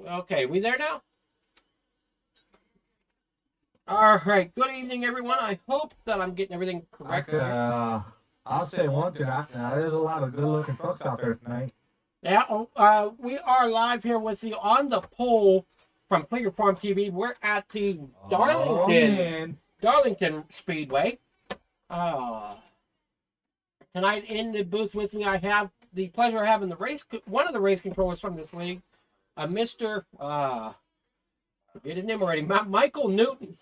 Okay, we there now? All right. Good evening, everyone. I hope that I'm getting everything I correct could, here. I'll say one thing. There's a lot of good-looking trucks out there tonight. Yeah, we are live here with the On the Pole from Figure Farm TV. We're at the Oh man, Darlington Speedway. Uh, Tonight in the booth with me, I have the pleasure of having one of the race controllers from this league, Mr. Forget his name already, Michael Newton.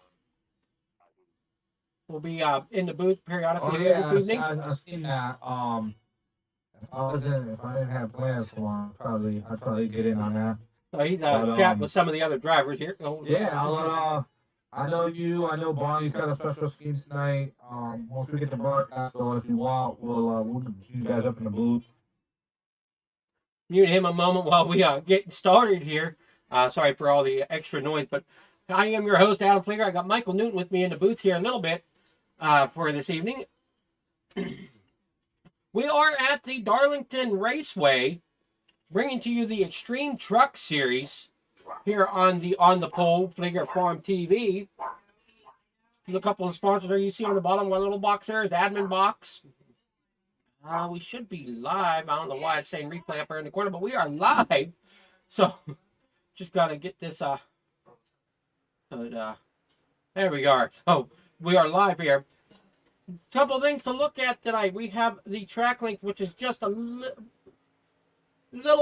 Will be in the booth oh periodically here this yeah, evening. I seen that. If I didn't have plans for one, I'd probably get in on that. So he's But chatting with some of the other drivers here. Oh, yeah, I know you. I know Bonnie's got a special scheme tonight. Once we get the broadcast going, if you want, we'll get you guys up in the booth. Mute him a moment while we getting started here. Sorry for all the extra noise, but I am your host, Adam Flieger. I got Michael Newton with me in the booth here a little bit for this evening. We are at the Darlington Raceway, bringing to you the Extreme Truck Series here on the Pole Flieger Farm TV. There's a couple of sponsors there you see on the bottom. One little box there is the admin box. We should be live. I don't know why it's saying replay up there in the corner, but we are live. So just gotta get this there we are. So we are live here. Couple things to look at tonight. We have the track length, which is just a little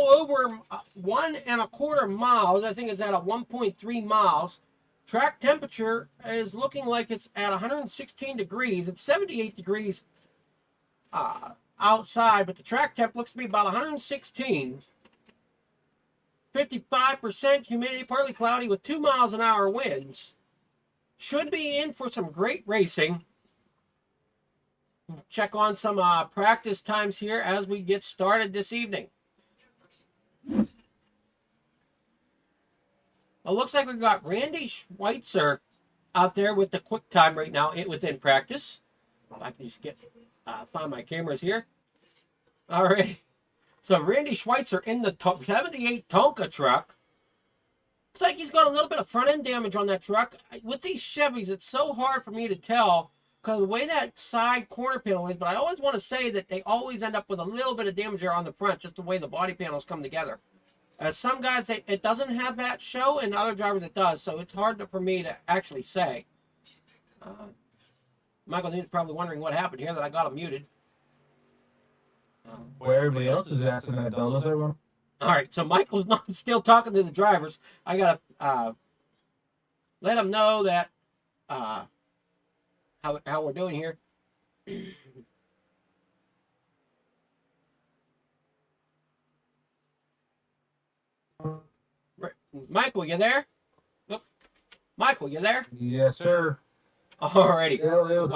over 1.25 miles. I think it's at a 1.3 miles. Track temperature is looking like it's at 116 degrees. It's 78 degrees outside, but the track temp looks to be about 116. 55% humidity, partly cloudy with 2 miles an hour winds. Should be in for some great racing. Check on some practice times here as we get started this evening. It looks like we've got Randy Schweitzer out there with the quick time right now within practice. If I can just find my cameras here. All right. So Randy Schweitzer in the 78 Tonka truck. Looks like he's got a little bit of front end damage on that truck. With these Chevys, it's so hard for me to tell because of the way that side corner panel is. But I always want to say that they always end up with a little bit of damage there on the front, just the way the body panels come together. Some guys, it doesn't have that show, and other drivers it does. So it's hard for me to actually say. Michael Newton's probably wondering what happened here, that I got him muted. Where everybody else is at tonight, though. Let's everyone. All right, so Michael's not still talking to the drivers. I got to let them know that how we're doing here. Michael, you there? Oh, Michael, you there? Yes, sir. Alrighty. Yeah, it was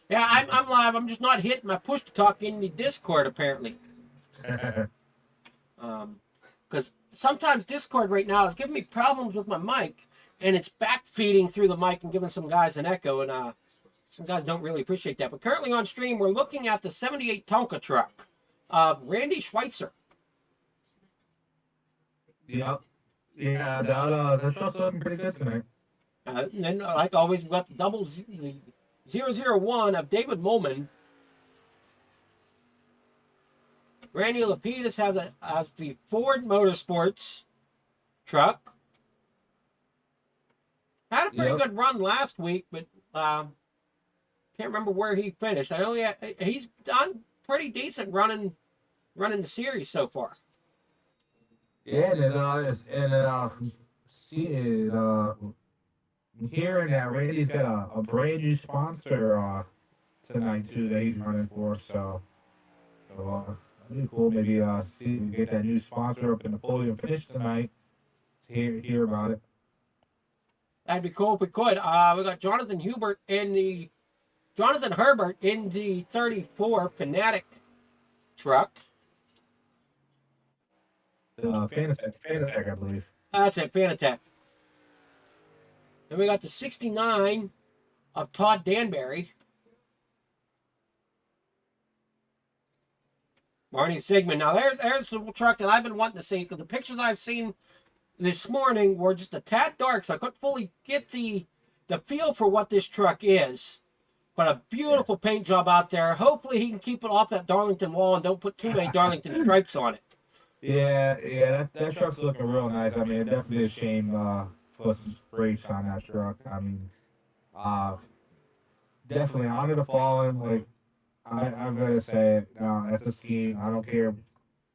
yeah, I'm live. I'm just not hitting my push to talk in the Discord apparently. Because sometimes Discord right now is giving me problems with my mic, and it's back feeding through the mic and giving some guys an echo, and some guys don't really appreciate that. But currently on stream, we're looking at the 78 Tonka truck of Randy Schweitzer. Yep. Yeah, that truck's looking pretty good tonight. And then, like always, we've got the 001 of David Molman. Randy Lapidus has the Ford Motorsports truck. Had a pretty good run last week, but can't remember where he finished. I know he's done pretty decent running the series so far. Yeah, hearing that Randy's got a brand new sponsor tonight too that he's running for, so that'd be cool. Maybe see if we get that new sponsor up in the podium finish tonight. To hear about it. That'd be cool if we could. We got Jonathan Herbert in the 34 Fanatic truck. Fanatec, I believe. That's it, Fanatec. Then we got the 69 of Todd Danbury. Barney Sigmund. Now there's the truck that I've been wanting to see, because the pictures I've seen this morning were just a tad dark, so I couldn't fully get the feel for what this truck is. But a beautiful paint job out there. Hopefully he can keep it off that Darlington wall and don't put too many Darlington stripes on it. Yeah, that truck's looking real nice. I mean, it definitely a shame put some brakes on that truck. I mean, uh, definitely honor the fallen. Like I'm gonna say it. That's a scheme. I don't care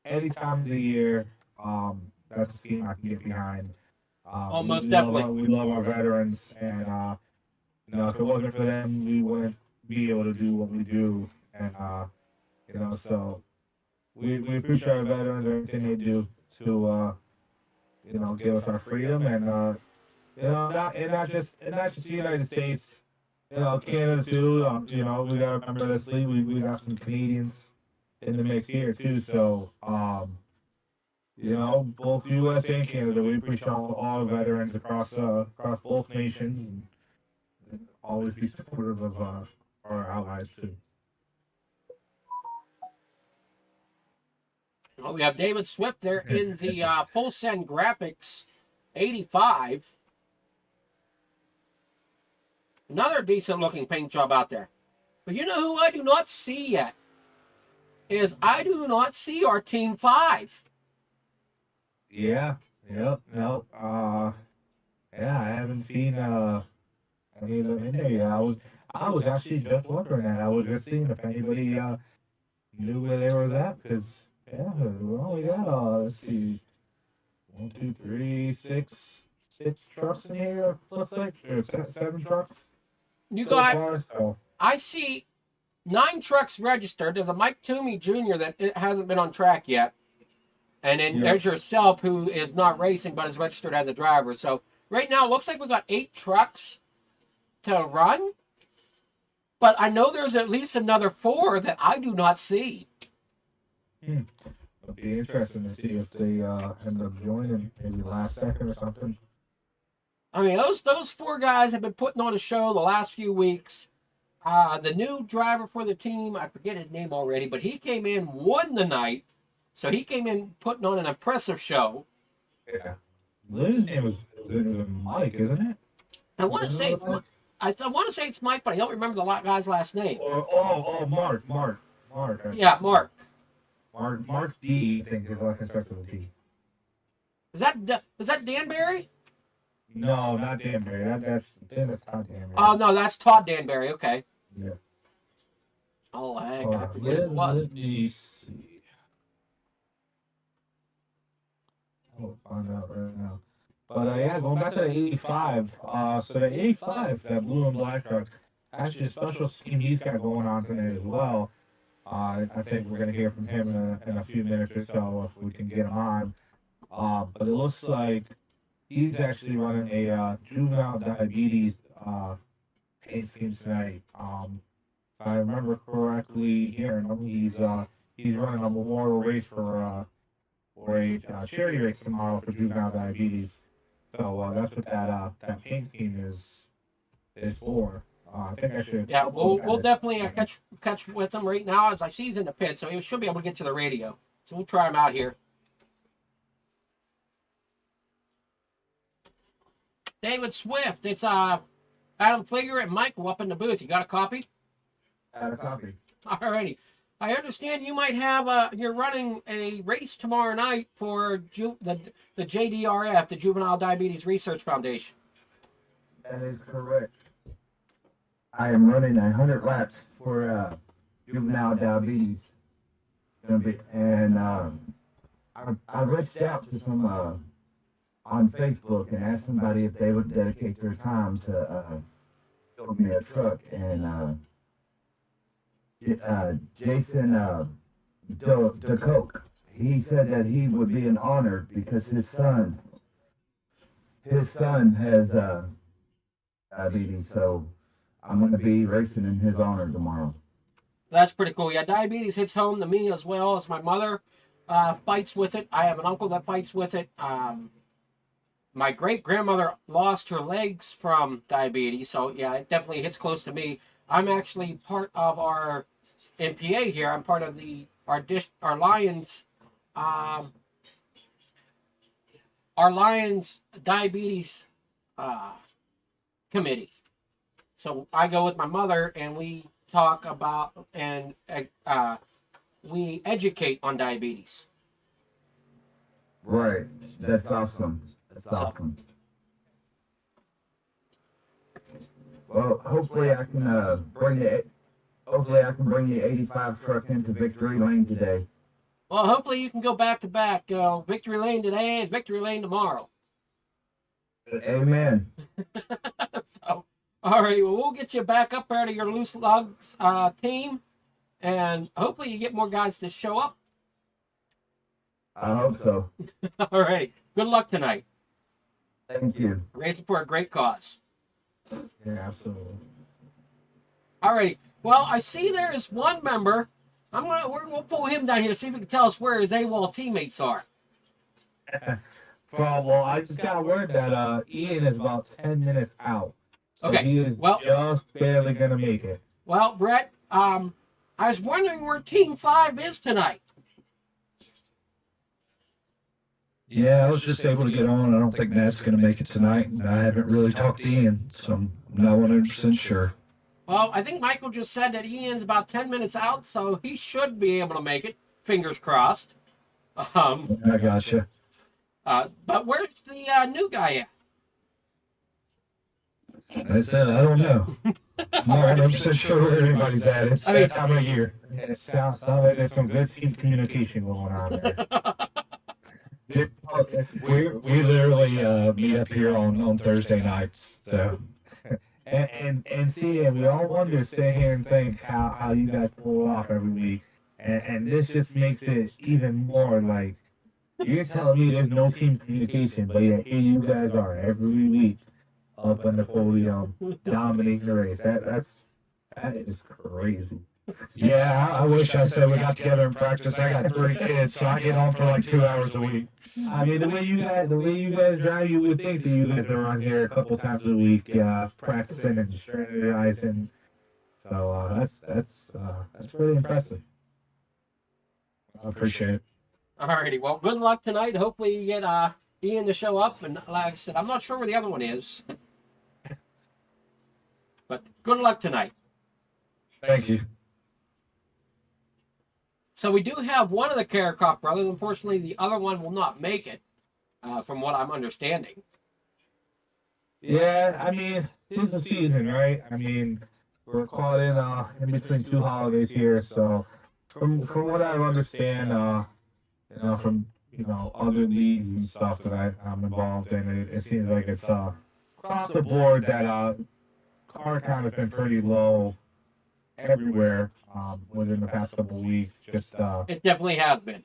any time of the year. That's a scheme I can get behind. Oh, We, most we love definitely. our we love our veterans, and if it wasn't for them, we wouldn't be able to do what we do. And so we appreciate our veterans and everything they do to give us our freedom, and not just the United States. Canada too. We gotta remember this league. We got some Canadians in the mix here too. So both U.S. and Canada, we appreciate all veterans across both nations, and always be supportive of our allies too. Oh, we have David Swift there in the Full Send Graphics 85. Another decent looking paint job out there. But you know who I do not see yet? I do not see our Team 5. Yeah. Yep. No. Yeah. I haven't seen any of them in there yet. I was actually just wondering that. I was just seeing if anybody knew where they were at because we only got let's see, one, two, three, six trucks in here plus like seven trucks You so got, far. So I see 9 trucks registered. There's a Mike Toomey Jr. that it hasn't been on track yet. And then yeah. there's yourself who is not racing but is registered as a driver. So right now it looks like we've got 8 trucks to run. But I know there's at least another 4 that I do not see. It'll be interesting to see if they end up joining maybe last second or something. I mean, those 4 guys have been putting on a show the last few weeks. The new driver for the team, I forget his name already, but he came in, won the night. So he came in putting on an impressive show. Yeah. His name is Mike, isn't it? I want to say it's Mike. I want to say it's Mike, but I don't remember the guy's last name. Mark. Yeah, Mark. Mark D. I think his last name starts with a D. Is that Danbury? No, not Danbury. That's Todd Danbury. Oh no, that's Todd Danbury. Okay. Yeah. Oh, heck, I forget who it was. Let me see. I'll find out right now. But yeah, going back to the 85. So the 85, that blue and black truck, actually a special scheme he's got going on tonight as well. I think we're gonna hear from him in a few minutes or so if we can get him on. But it looks like he's actually running a juvenile diabetes paint scheme tonight. If I remember correctly, hearing him, he's running a memorial race for a charity race tomorrow for juvenile diabetes. So that's what that paint scheme is for. I think I should. Yeah, we'll definitely catch with him right now as I see he's in the pit, so he should be able to get to the radio. So we'll try him out here. David Swift, it's Adam Fligger and Michael up in the booth. You got a copy? Add a copy. Alrighty. I understand you might have you're running a race tomorrow night for the JDRF, the Juvenile Diabetes Research Foundation. That is correct. I am running 100 laps for juvenile diabetes. And I reached out to some on Facebook and asked somebody if they would dedicate their time to build me a truck. And Jason DeCoke, he said that he would be an honor because his son has diabetes, so I'm going to be racing in his honor tomorrow. That's pretty cool. Yeah, diabetes hits home to me as well as my mother fights with it. I have an uncle that fights with it. My great-grandmother lost her legs from diabetes, so yeah, it definitely hits close to me. I'm actually part of our MPA here. I'm part of our Lions our Lions diabetes committee. So I go with my mother, and we talk about and we educate on diabetes. Right. That's awesome. That's So awesome. Well, hopefully I can bring the hopefully I can bring the 85 truck into victory lane today. well, hopefully you can go back to back. Victory Lane today and Victory Lane tomorrow. Amen. So, all right, well, we'll get you back up out of your loose lugs team, and hopefully you get more guys to show up. I hope so. All right, good luck tonight. Thank you. Racing for a great cause. Yeah, absolutely. All righty. Well, I see there is one member. We'll pull him down here, see if he can tell us where his AWOL teammates are. Well, I just got word that Ian is about 10 minutes out. So Okay, he is well- just barely going to make it. Well, Brett, I was wondering where Team 5 is tonight. Yeah, I was just able to get on. I don't think Nat's going to make it tonight. I haven't really talked to Ian, so I'm not 100% sure. Well, I think Michael just said that Ian's about 10 minutes out, so he should be able to make it. Fingers crossed. I gotcha. But where's the new guy at? I said, I don't know. I'm not 100% sure where anybody's at. It's that time of year. It sounds like there's some good team communication going on there. We literally meet up here on Thursday nights. So. And see, and we all wonder, sit here and think how you guys pull it off every week. And this just makes it even more like, you're telling me there's no team communication, but yet here you guys are every week up on the podium, dominating the race. That is crazy. Yeah, I wish I said we got together in practice. I got 3 kids, so I get on for like 2 hours a week. I mean, the way you guys drive, you would think that you guys are on here a couple times a week, practicing and strategizing. So that's really impressive. I appreciate it. Alrighty, well, good luck tonight. Hopefully you get Ian to show up. And like I said, I'm not sure where the other one is. But good luck tonight. Thank you. So we do have one of the Karakov brothers. Unfortunately, the other one will not make it, from what I'm understanding. Yeah, I mean, it's the season, right? I mean, we're caught in between 2 holidays here, so from what I understand, from other leagues and stuff that I'm involved in, it seems like it's across the board that car count has been pretty low everywhere within the past couple of weeks. Just It definitely has been.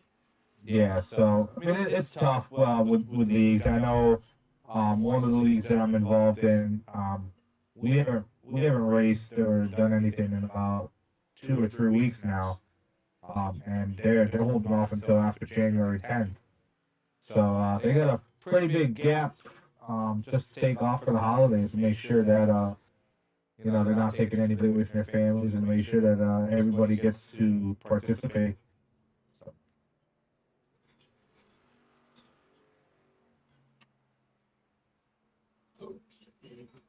yeah, so I mean it's tough with leagues. I know one of the leagues that I'm involved in, we haven't raced or done anything in about 2 or 3 weeks now, and they're holding off until after January 10th. So they got a pretty big gap just to take off for the holidays and make sure that they're not taking anybody away from their families and make sure that everybody gets to participate.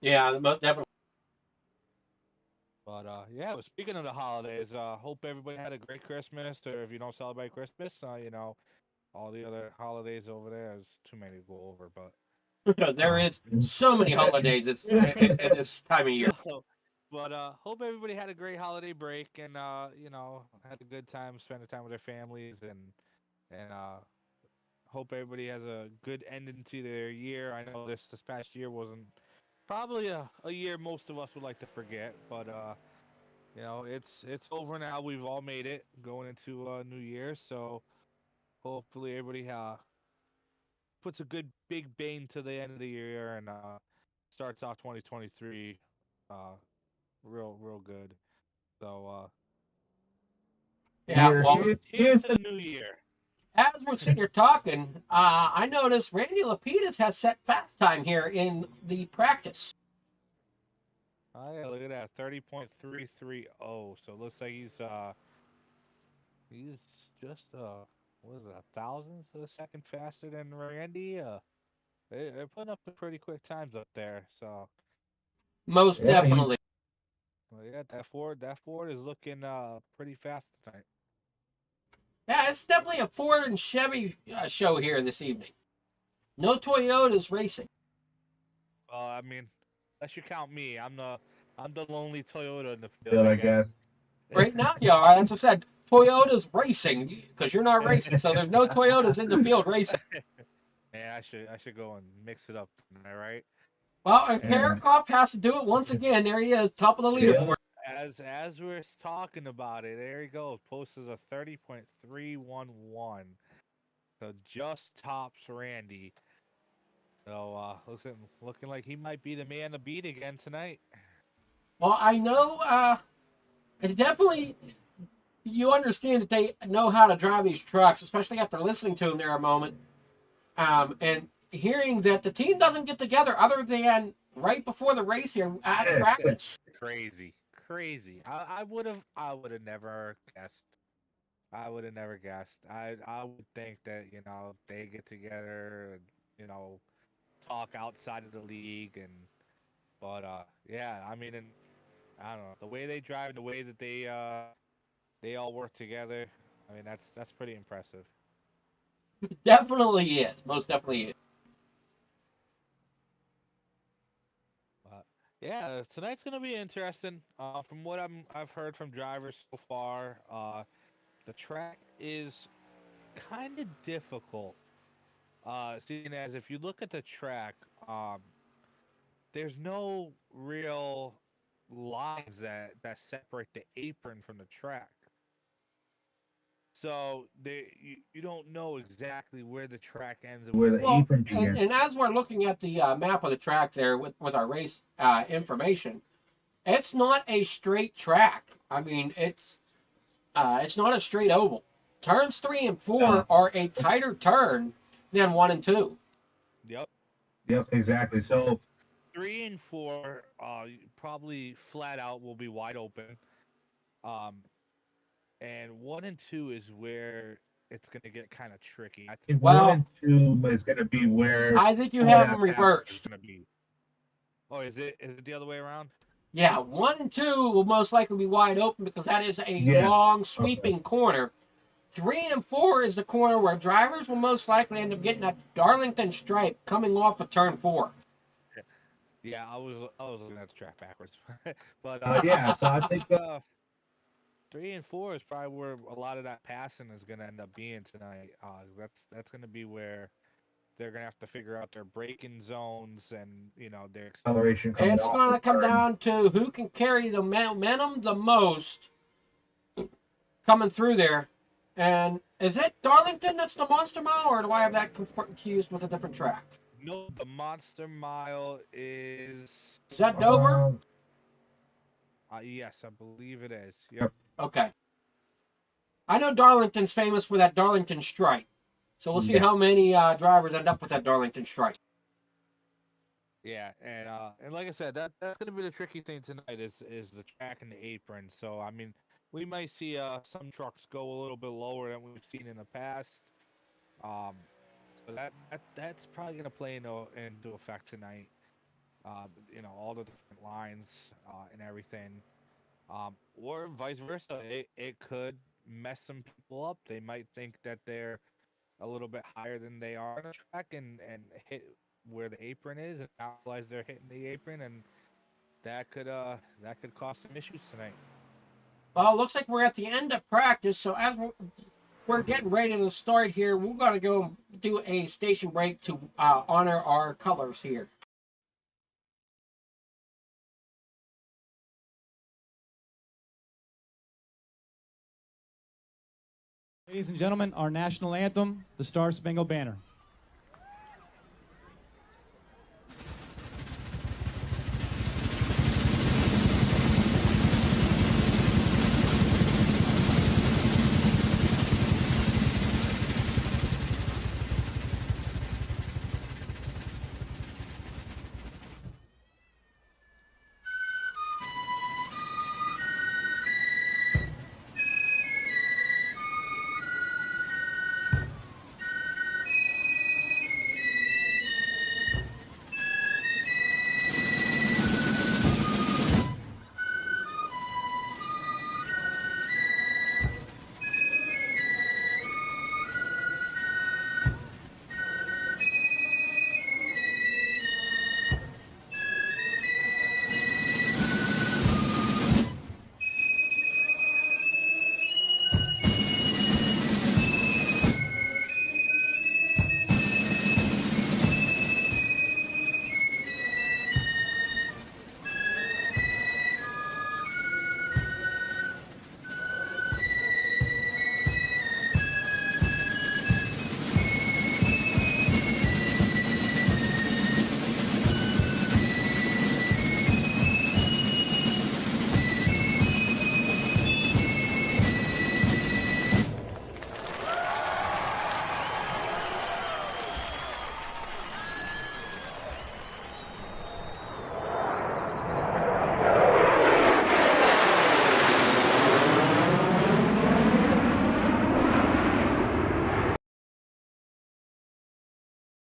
Yeah, definitely. But yeah, well, speaking of the holidays, hope everybody had a great Christmas. Or if you don't celebrate Christmas, all the other holidays over there is too many to go over. But There is so many holidays at this time of year. but hope everybody had a great holiday break and had a good time spending time with their families and hope everybody has a good ending to their year. I know this past year wasn't probably a year most of us would like to forget, but it's over now. We've all made it going into New Year, so hopefully everybody puts a good big bang to the end of the year and starts off 2023 uh, real good. So Yeah, Here, well, here's the new year. as we're sitting here talking, I noticed Randy Lapidus has set fast time here in the practice. Oh yeah, look at that, 30.330. So it looks like he's just what is it, a thousandth of a second faster than Randy. they're putting up some pretty quick times up there. So Most Yeah, definitely. well, yeah, that Ford is looking pretty fast tonight. Yeah, it's definitely a Ford and Chevy show here this evening. No Toyotas racing. I mean, unless you count me, I'm the lonely Toyota in the field, Field, I I guess. guess. Right now, you are. That's what I said. Toyota's racing because you're not racing, so there's no Toyotas in the field racing. Yeah, I should go and mix it up. Am I right? Well, and And Karakov has to do it once again. There he is, top of the yeah, leaderboard. As we're talking about it, there you go. Posted a 30.311. So just tops Randy. So looking like he might be the man to beat again tonight. Well, I know it's definitely you understand that they know how to drive these trucks, especially after listening to them there a moment, and hearing that the team doesn't get together other than right before the race here at practice. Crazy, crazy. I would have never guessed. I would have never guessed. I would think that they get together and talk outside of the league but yeah, I mean, and I don't know, the way they drive and the way that they all work together. I mean, that's pretty impressive. Definitely is, most definitely is. But yeah, tonight's gonna be interesting. From what I've heard from drivers so far, the track is kind of difficult. Seeing as if you look at the track, there's no real lines that separate the apron from the track. So you don't know exactly where the track ends and where where the the Well, apron apron and, begins. and as we're looking at the map of the track there with our race information, it's not a straight track. I mean, it's not a straight oval. Turns 3 and 4 are a tighter turn than 1 and 2. Yep. Yep, exactly. So 3 and 4, probably flat out will be wide open. Um, and 1 and 2 is where it's gonna get kind of tricky. I think one Well, and two is going to be where I think you some of have them that pass is reversed. gonna be. Oh, is it the other way around? Yeah, 1 and 2 will most likely be wide open because that is a Yes. long Okay. sweeping corner. 3 and 4 is the corner where drivers will most likely end up getting that Darlington stripe coming off of turn 4. Yeah, I was looking at the track backwards, but Yeah. So I think 3 and 4 is probably where a lot of that passing is gonna end up being tonight. That's gonna be where they're gonna have to figure out their braking zones and their acceleration acceleration. coming It's off going the to come turn. down to who can carry the momentum the most coming through there. And is it Darlington that's the Monster Mile, or do I have that confused with a different track? No, the Monster Mile is. Is that Dover? Um, Yes, I believe it is. Yep. Okay. I know Darlington's famous for that Darlington stripe. So we'll see yeah. how many drivers end up with that Darlington stripe. Yeah, and like I said, that's gonna be the tricky thing tonight is the track and the apron. So I mean, we might see some trucks go a little bit lower than we've seen in the past. Um, so that's probably gonna play into effect tonight. All the different lines and everything. Or vice versa, it could mess some people up. They might think that they're a little bit higher than they are on the track and hit where the apron is and not realize they're hitting the apron, and that could cause some issues tonight. Well, it looks like we're at the end of practice. So as we're getting ready to start here, we're going to go do a station break to honor our colors here. Ladies and gentlemen, our national anthem, the Star Spangled Banner.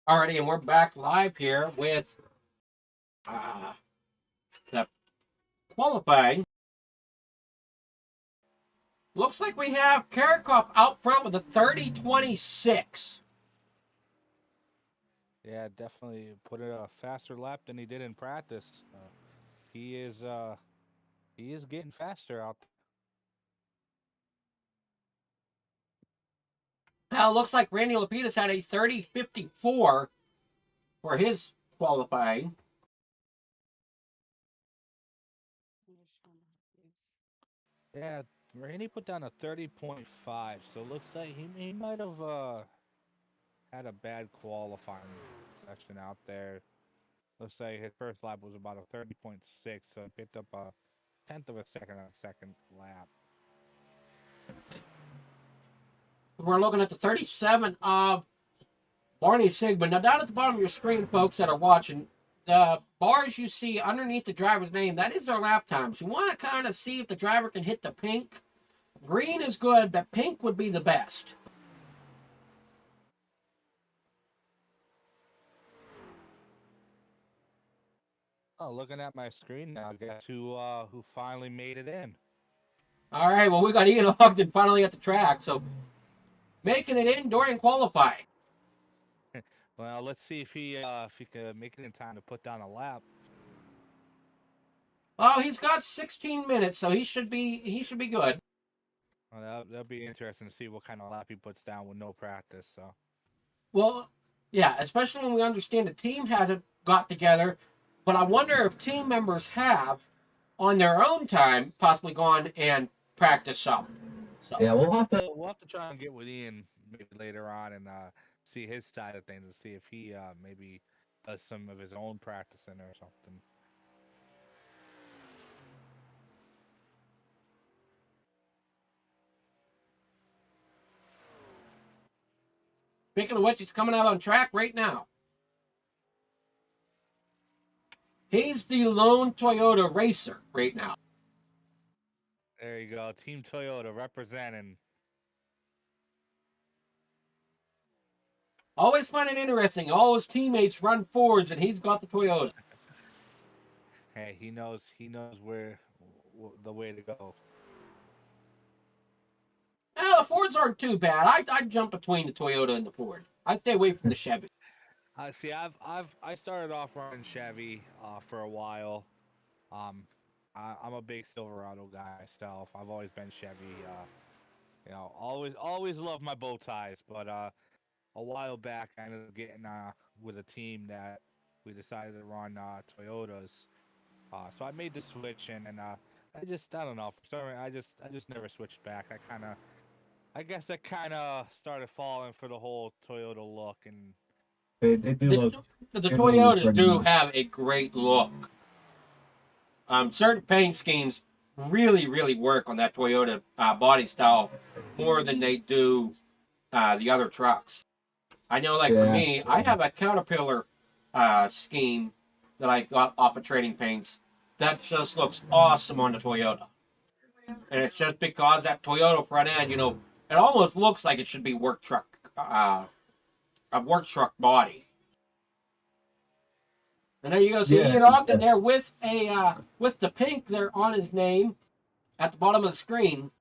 Alrighty, and we're back live here with the qualifying. Looks like we have Karakov out front with a 30.26. Yeah, definitely put a faster lap than he did in practice. He is getting faster out Now, it looks like Randy Lapidus had a 30.54 for his qualifying. Yeah, Randy put down a 30.5, so it looks like he might have had a bad qualifying section out there. Let's say his first lap was about a 30.6, so he picked up a tenth of a second on the second lap. We're looking at the 37 of Barney Sigmund. Now, down at the bottom of your screen, folks that are watching, the bars you see underneath the driver's name, that is their lap times. You want to kind of see if the driver can hit the pink. Green is good, but pink would be the best. Oh, looking at my screen now, guess who finally made it in? All right, well, we got Ian Ogden finally at the track, so making it in during qualifying. Well, let's see if he can make it in time to put down a lap. Oh, he's got 16 minutes, so he should be good. Well, that'll be interesting to see what kind of lap he puts down with no practice. So. Well, yeah, especially when we understand the team hasn't got together, but I wonder if team members have, on their own time, possibly gone and practiced some. So. Yeah, we'll have to. We'll have to try and get with Ian maybe later on and see his side of things and see if he maybe does some of his own practicing or something. Speaking of which, he's coming out on track right now. He's the lone Toyota racer right now. There you go, Team Toyota representing. Always find it interesting. All his teammates run Fords, and he's got the Toyota. Hey, he knows where the way to go. Well, the Fords aren't too bad. I jump between the Toyota and the Ford. I stay away from the Chevy. See, I started off running Chevy for a while. I'm a big Silverado guy myself. I've always been Chevy. Always loved my bow ties. But a while back, I ended up getting with a team that we decided to run Toyotas. So I made the switch, and I don't know. For some reason, I just never switched back. I guess I kind of started falling for the whole Toyota look, and They do look. The they Toyotas look do nice. have a great look. Certain paint schemes really, really work on that Toyota body style more than they do the other trucks. I know, like for me, I have a Caterpillar scheme that I got off of Trading Paints that just looks awesome on the Toyota. And it's just because that Toyota front end, it almost looks like it should be a work truck body. And there you go. See Ian Ogden there with the pink there on his name at the bottom of the screen.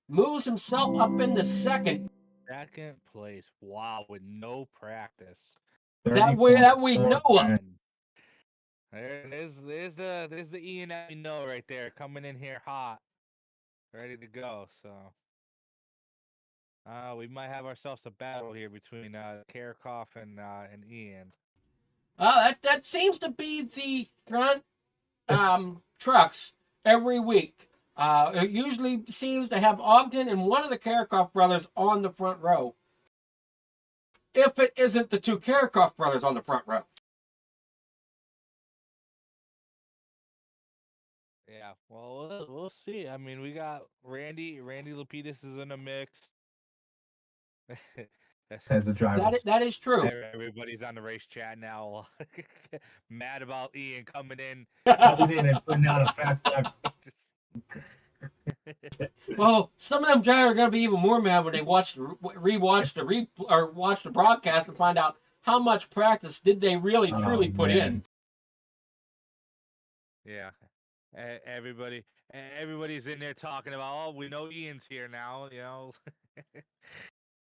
Moves himself up in the second. second place. Wow, with no practice. That we know of. There's the Ian that we know right there, coming in here hot, ready to go. So we might have ourselves a battle here between Karakov and Ian. That seems to be the front trucks every week. It usually seems to have Ogden and one of the Karakov brothers on the front row. If it isn't the two Karakov brothers on the front row. Yeah, well, we'll see. I mean, we got Randy Lapidus is in the mix. As a driver. That is true. Everybody's on the race chat now, mad about Ian coming in. Coming in and putting out a fast lap. Well, some of them drivers are going to be even more mad when they watch or watch the broadcast and find out how much practice did they really truly put in. Yeah. Everybody, everybody's in there talking about, oh, we know Ian's here now, you know.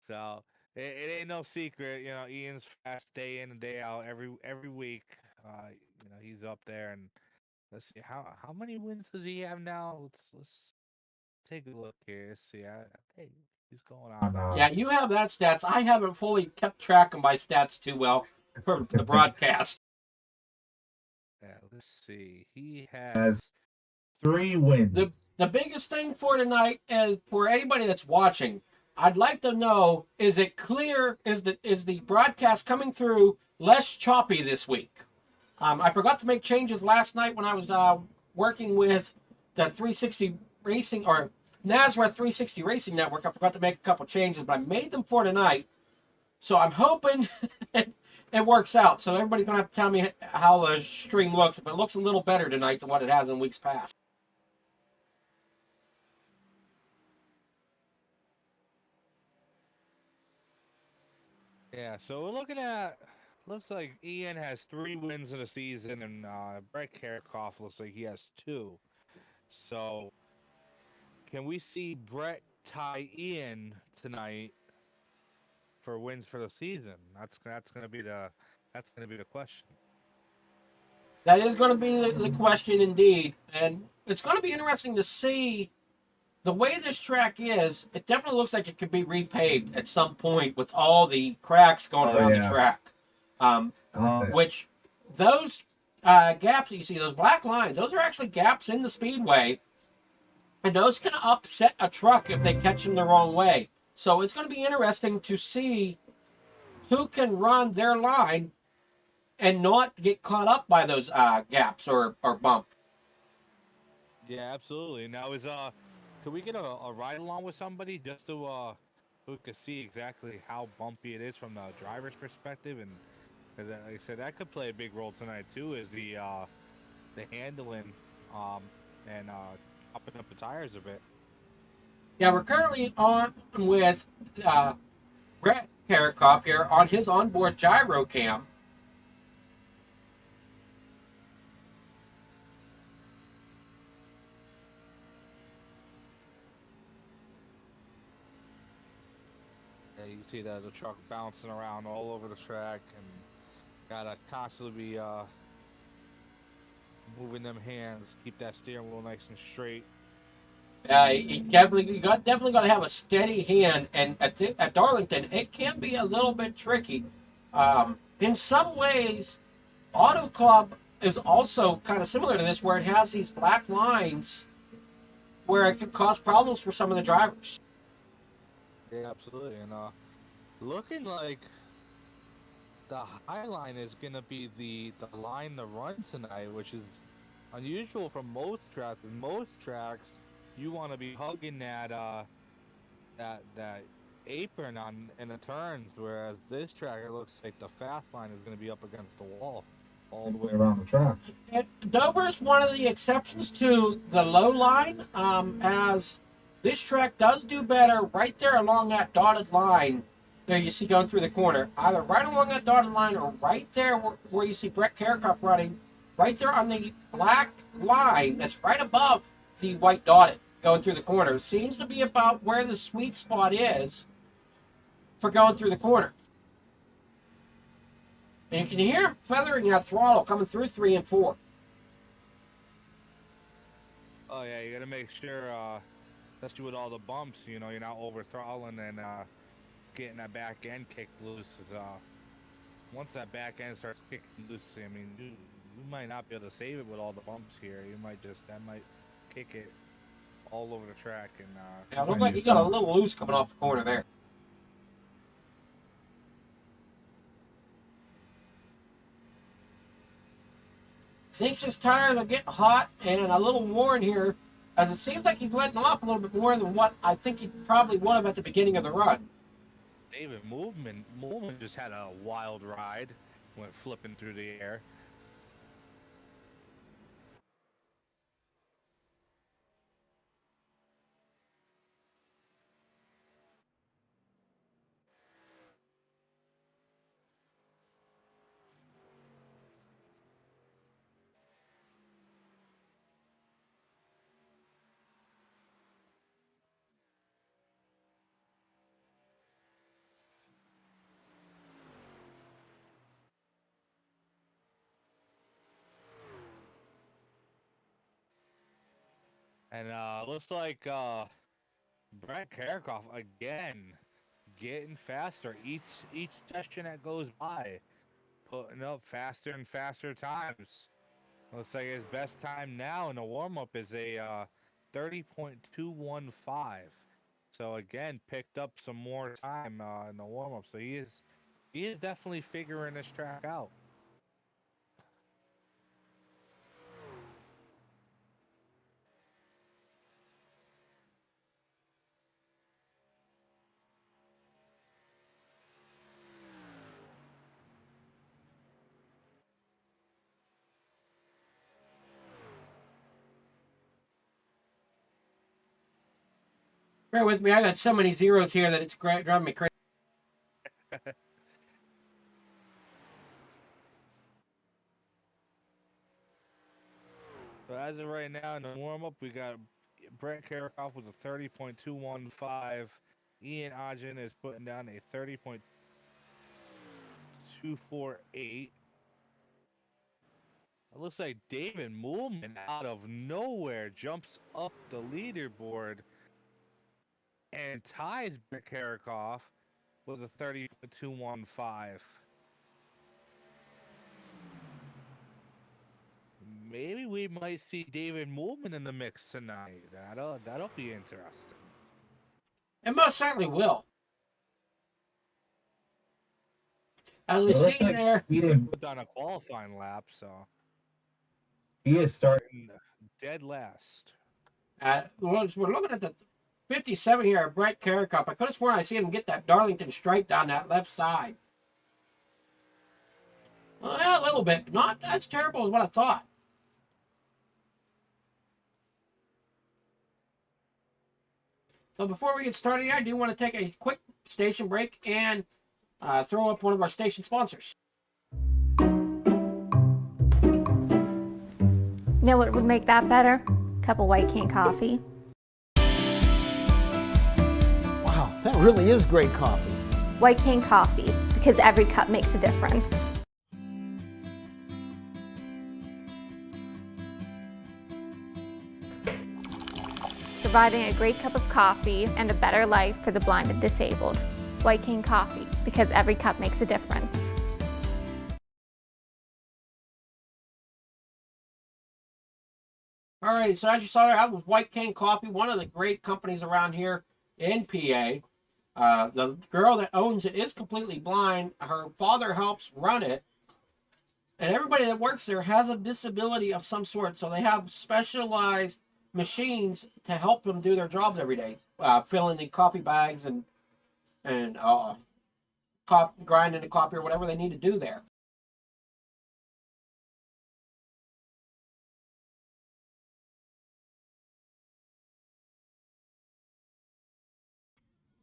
So it ain't no secret, you know. Ian's fast day in and day out, every week. You know, he's up there, and let's see how many wins does he have now. Let's take a look here. Let's see. I think he's going on. Yeah, you have that stats. I haven't fully kept track of my stats too well for the broadcast. Yeah, let's see. He has 3 wins. The biggest thing for tonight is for anybody that's watching. I'd like to know: is it clear? Is the broadcast coming through less choppy this week? I forgot to make changes last night when I was working with the 360 Racing or Nazareth 360 Racing Network. I forgot to make a couple changes, but I made them for tonight. So I'm hoping it works out. So everybody's gonna have to tell me how the stream looks. If it looks a little better tonight than what it has in weeks past. Yeah, so we're looking at, looks like Ian has 3 wins in the season, and Brett Kerkhoff looks like he has 2. So can we see Brett tie Ian tonight for wins for the season? That's gonna be the question. That is going to be the question indeed, and it's going to be interesting to see the way this track is. It definitely looks like it could be repaved at some point with all the cracks going around the track. Which those gaps that you see, those black lines, those are actually gaps in the speedway, and those can upset a truck if they catch them the wrong way. So it's going to be interesting to see who can run their line and not get caught up by those gaps or bumps. Yeah, absolutely. Now could we get a ride along with somebody just to who could see exactly how bumpy it is from the driver's perspective, and because like I said, that could play a big role tonight too, is the handling and chopping up the tires a bit. Yeah, we're currently on with Brett Karakop here on his onboard gyro cam. Yeah, you can see that the truck bouncing around all over the track, and gotta constantly be moving them hands, keep that steering wheel nice and straight. You definitely got to have a steady hand, and at Darlington, it can be a little bit tricky. In some ways, Auto Club is also kind of similar to this, where it has these black lines, where it could cause problems for some of the drivers. Yeah, absolutely, and looking like the high line is gonna be the line to run tonight, which is unusual for most tracks. In most tracks, you want to be hugging that apron on in the turns, whereas this track, it looks like the fast line is going to be up against the wall All the way around the track. Dover's one of the exceptions to the low line, as this track does do better right there along that dotted line. There you see going through the corner, either right along that dotted line or right there where you see Brett Kerkhoff running, right there on the black line that's right above the white dotted going through the corner. Seems to be about where the sweet spot is for going through the corner. And you can hear him feathering that throttle coming through 3 and 4. Oh yeah, you got to make sure, especially with all the bumps, you know, you're not over throttling and getting that back end kicked loose. Once that back end starts kicking loose, I mean, you might not be able to save it with all the bumps here. You might that might kick it all over the track. And yeah, it looked like he got a little loose coming off the corner there. Thinks his tires are getting hot and a little worn here, as it seems like he's letting off a little bit more than what I think he probably would have at the beginning of the run. David Movement just had a wild ride, went flipping through the air. And looks like Brett Karakoff again getting faster each session that goes by, putting up faster and faster times. Looks like his best time now in the warm-up is a 30.215. So again, picked up some more time in the warm-up. So he is definitely figuring this track out. Bear with me. I got so many zeros here that it's driving me crazy. So as of right now in the warm-up, we got Brett Karakoff with a 30.215. Ian Ajin is putting down a 30.248. It looks like David Moolman out of nowhere jumps up the leaderboard and ties Brett Karakoff with a 30.215. Maybe we might see David Moolman in the mix tonight. That'll be interesting. It most certainly will. As we It looks see like there, he didn't. Put on a qualifying lap, so He is starting. dead last. we're looking at the 57 here at Brett Karakoff. I could have sworn I seen him get that Darlington stripe down that left side. Well, yeah, a little bit. Not as terrible as what I thought. So before we get started here, I do want to take a quick station break and throw up one of our station sponsors. Know what would make that better? Couple White Cane coffee. Wow, that really is great coffee. White Cane coffee, because every cup makes a difference. Providing a great cup of coffee and a better life for the blind and disabled. White Cane coffee, because every cup makes a difference. All right, so as you saw there, that was White Cane Coffee, one of the great companies around here in PA. The girl that owns it is completely blind. Her father helps run it. And everybody that works there has a disability of some sort. So they have specialized machines to help them do their jobs every day. Filling the coffee bags and grinding the coffee or whatever they need to do there.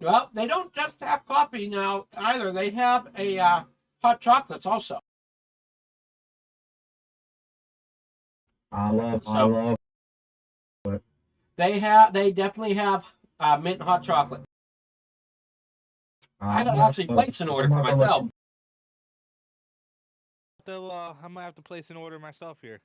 Well, they don't just have coffee now either. They have a hot chocolates also. I love. They definitely have mint hot chocolate. I gotta actually place an order for myself. I might have to place an order myself here.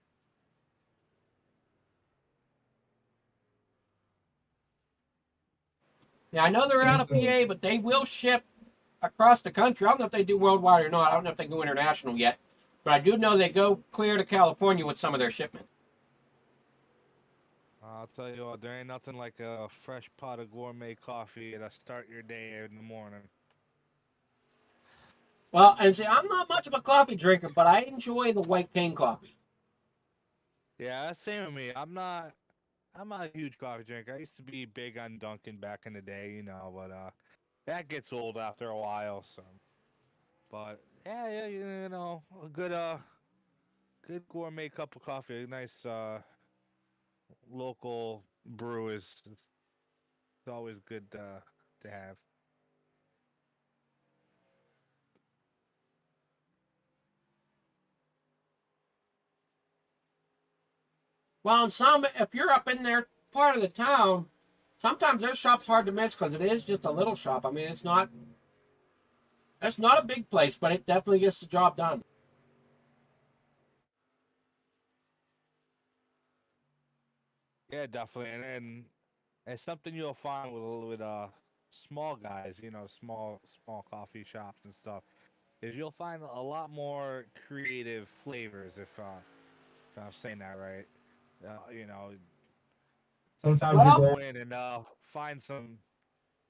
Yeah, I know they're out of PA, but they will ship across the country. I don't know if they do worldwide or not. I don't know if they go international yet. But I do know they go clear to California with some of their shipments. I'll tell you what, there ain't nothing like a fresh pot of gourmet coffee to start your day in the morning. Well, and see, I'm not much of a coffee drinker, but I enjoy the White Cane coffee. Yeah, that's same with me. I'm not a huge coffee drinker. I used to be big on Dunkin' back in the day, but that gets old after a while, so. But yeah, a good gourmet cup of coffee, a nice local brew is always good to have. Well, and some, if you're up in their part of the town, sometimes their shop's hard to miss because it is just a little shop. I mean, it's not a big place, but it definitely gets the job done. Yeah, definitely, and it's something you'll find with small guys, small coffee shops and stuff. Is you'll find a lot more creative flavors if I'm saying that right. You know, Sometimes sometimes you you Well, go. go in and find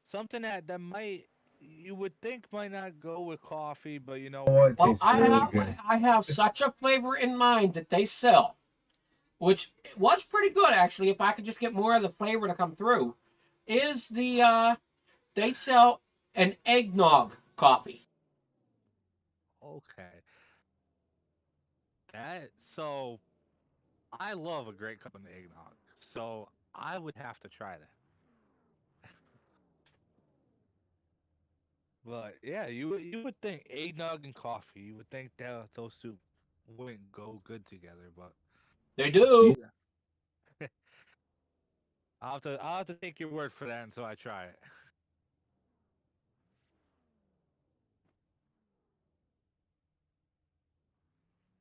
something that might you would think might not go with coffee, but you know Oh, what? it well, tastes really good. I have such a flavor in mind that they sell, which was pretty good actually. If I could just get more of the flavor to come through, is they sell an eggnog coffee. Okay, that so I love a great cup of eggnog, so I would have to try that. But yeah, you would think eggnog and coffee. You would think that those two wouldn't go good together, but They do. yeah, I'll have to take your word for that until I try it.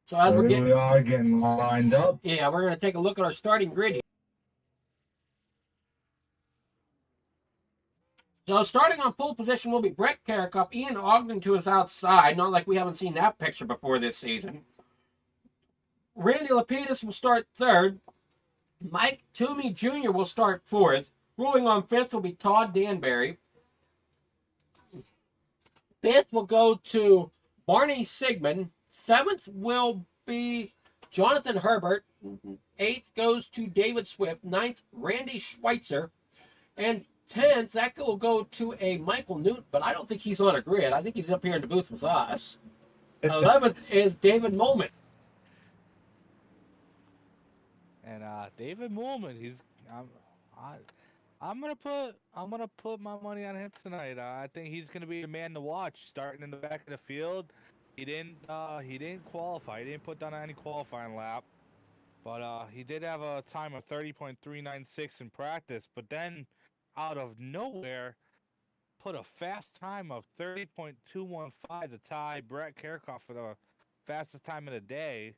So as So we're here getting, we are getting lined up. yeah, we're gonna take a look at our starting grid. So starting on pole position will be Brett Carricup, Ian Ogden to his outside. Not like we haven't seen that picture before this season. Randy Lapidus will start third. Mike Toomey Jr. will start fourth. Ruling on fifth will be Todd Danbury. Fifth will go to Barney Sigmund. Seventh will be Jonathan Herbert. Eighth goes to David Swift. Ninth, Randy Schweitzer. And 10th, that will go to a Michael Newton, but I don't think he's on a grid. I think he's up here in the booth with us. 11th is David Molman. And David Moolman, I, I'm gonna put my money on him tonight. I think he's gonna be the man to watch, starting in the back of the field. He didn't qualify. He didn't put down any qualifying lap, but he did have a time of 30.396 in practice. But then, out of nowhere, put a fast time of 30.215 to tie Brett Kerkhoff for the fastest time of the day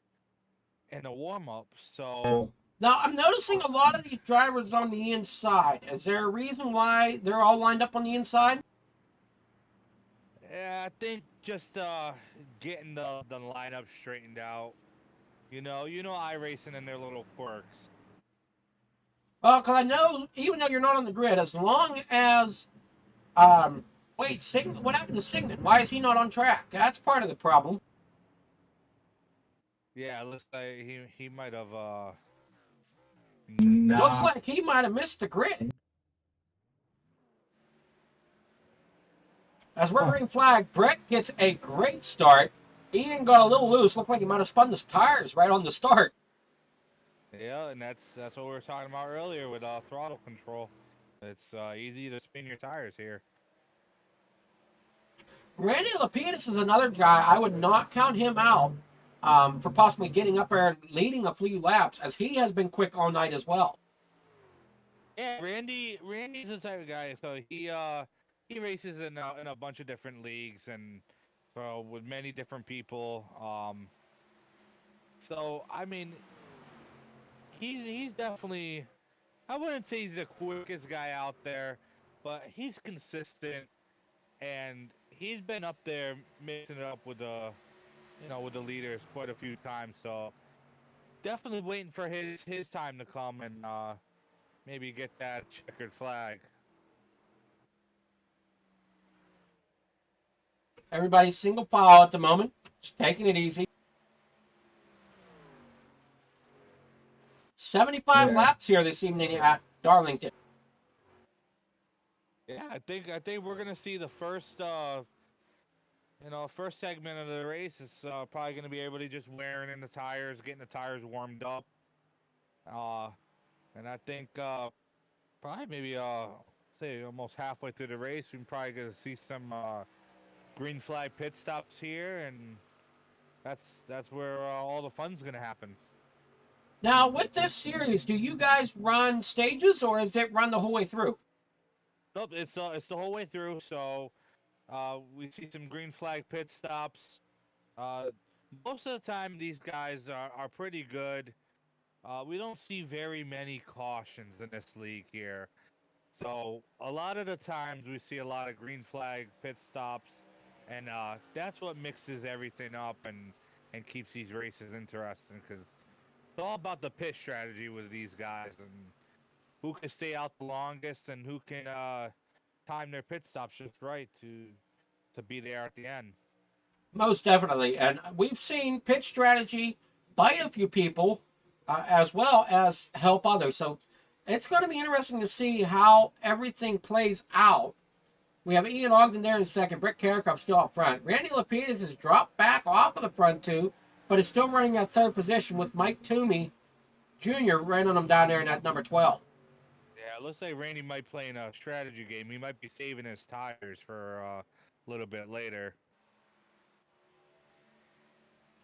in the warm up. So Now, I'm noticing a lot of these drivers on the inside. Is there a reason why they're all lined up on the inside? yeah, I think just getting the lineup straightened out. You know iRacing and their little quirks. Well, because I know, even though you're not on the grid, as long as. Wait, what happened to Sigmund? Why is he not on track? That's part of the problem. Yeah, it looks like he might have Looks Nah, like he might have missed the grid. As we're green flag, Brett gets a great start. Ian got a little loose. Looked like he might have spun his tires right on the start. yeah, and that's what we were talking about earlier with throttle control. It's easy to spin your tires here. Randy Lapidus is another guy. I would not count him out for possibly getting up there and leading a few laps, as he has been quick all night as well. Yeah, Randy's the type of guy. So he races in a bunch of different leagues and with many different people. So I mean, he's definitely. I wouldn't say he's the quickest guy out there, but he's consistent and he's been up there mixing it up with the leaders quite a few times. So definitely waiting for his time to come and maybe get that checkered flag. Everybody's single file at the moment, just taking it easy. 75 yeah. laps here this evening at Darlington. Yeah, I think we're gonna see the first segment of the race is probably gonna be everybody just wearing in the tires, getting the tires warmed up. Uh, and I think probably maybe say almost halfway through the race, we're probably gonna see some green flag pit stops here, and that's where all the fun's gonna happen. Now, with this series, do you guys run stages or is it run the whole way through? Nope, it's the whole way through. So we see some green flag pit stops. Uh, most of the time, these guys are pretty good. we don't see very many cautions in this league here. So a lot of the times we see a lot of green flag pit stops, and that's what mixes everything up and keeps these races interesting because it's all about the pit strategy with these guys and who can stay out the longest and who can time their pit stops just right to be there at the end. Most definitely. And we've seen pitch strategy bite a few people as well as help others. So it's going to be interesting to see how everything plays out. We have Ian Ogden there in second. Britt Carrick still up front. Randy Lapidus has dropped back off of the front two, but is still running that third position with Mike Toomey Jr. running him down there in that number 12. Yeah, it looks like Randy might play in a strategy game. He might be saving his tires for a little bit later.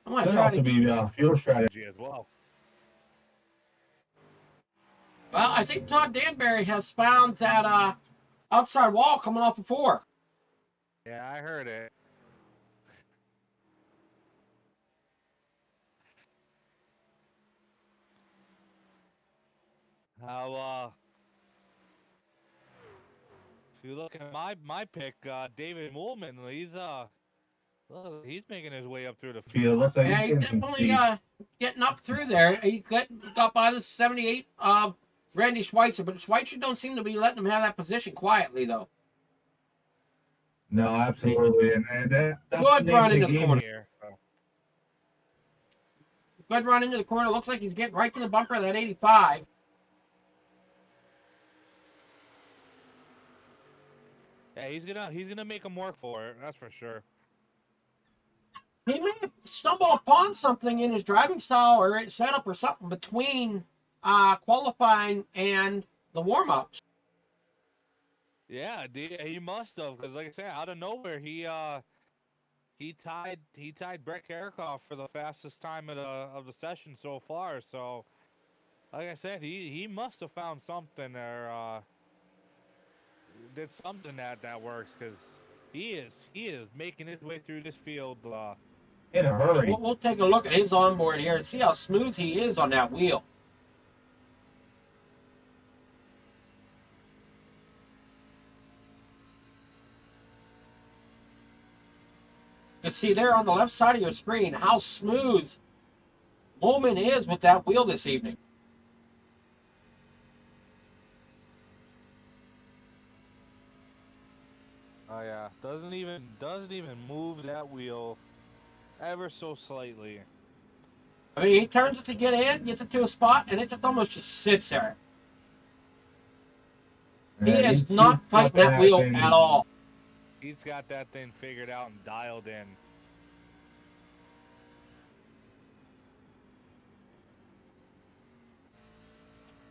I'm going to Could try also to be fuel strategy. As well. Well, I think Todd Danbury has found that outside wall coming off of 4. Yeah, I heard it. How if you look at my pick, David Moolman, he's making his way up through the field. Looks like Yeah, he's he's getting some definitely speed. getting up through there. He got by the 78 of Randy Schweitzer, but Schweitzer don't seem to be letting him have that position quietly, though. No, absolutely, and that's Good the run name into of the the corner. game. Here, so. Good run into the corner. Looks like he's getting right to the bumper of that 85. Yeah, he's gonna make him work for it. That's for sure. He may have stumbled upon something in his driving style or setup or something between qualifying and the warm-ups. Yeah, he must have, because like I said, out of nowhere he tied Brett Carrick for the fastest time of the session so far. So, like I said, he must have found something or did something that works because he is making his way through this field. In a hurry. We'll take a look at his onboard here and see how smooth he is on that wheel. You can see there on the left side of your screen how smooth Moolman is with that wheel this evening. Oh yeah, doesn't even move that wheel ever so slightly. I mean, he turns it to get in, gets it to a spot, and it just almost just sits there. He is not fighting that wheel at all. He's got that thing figured out and dialed in.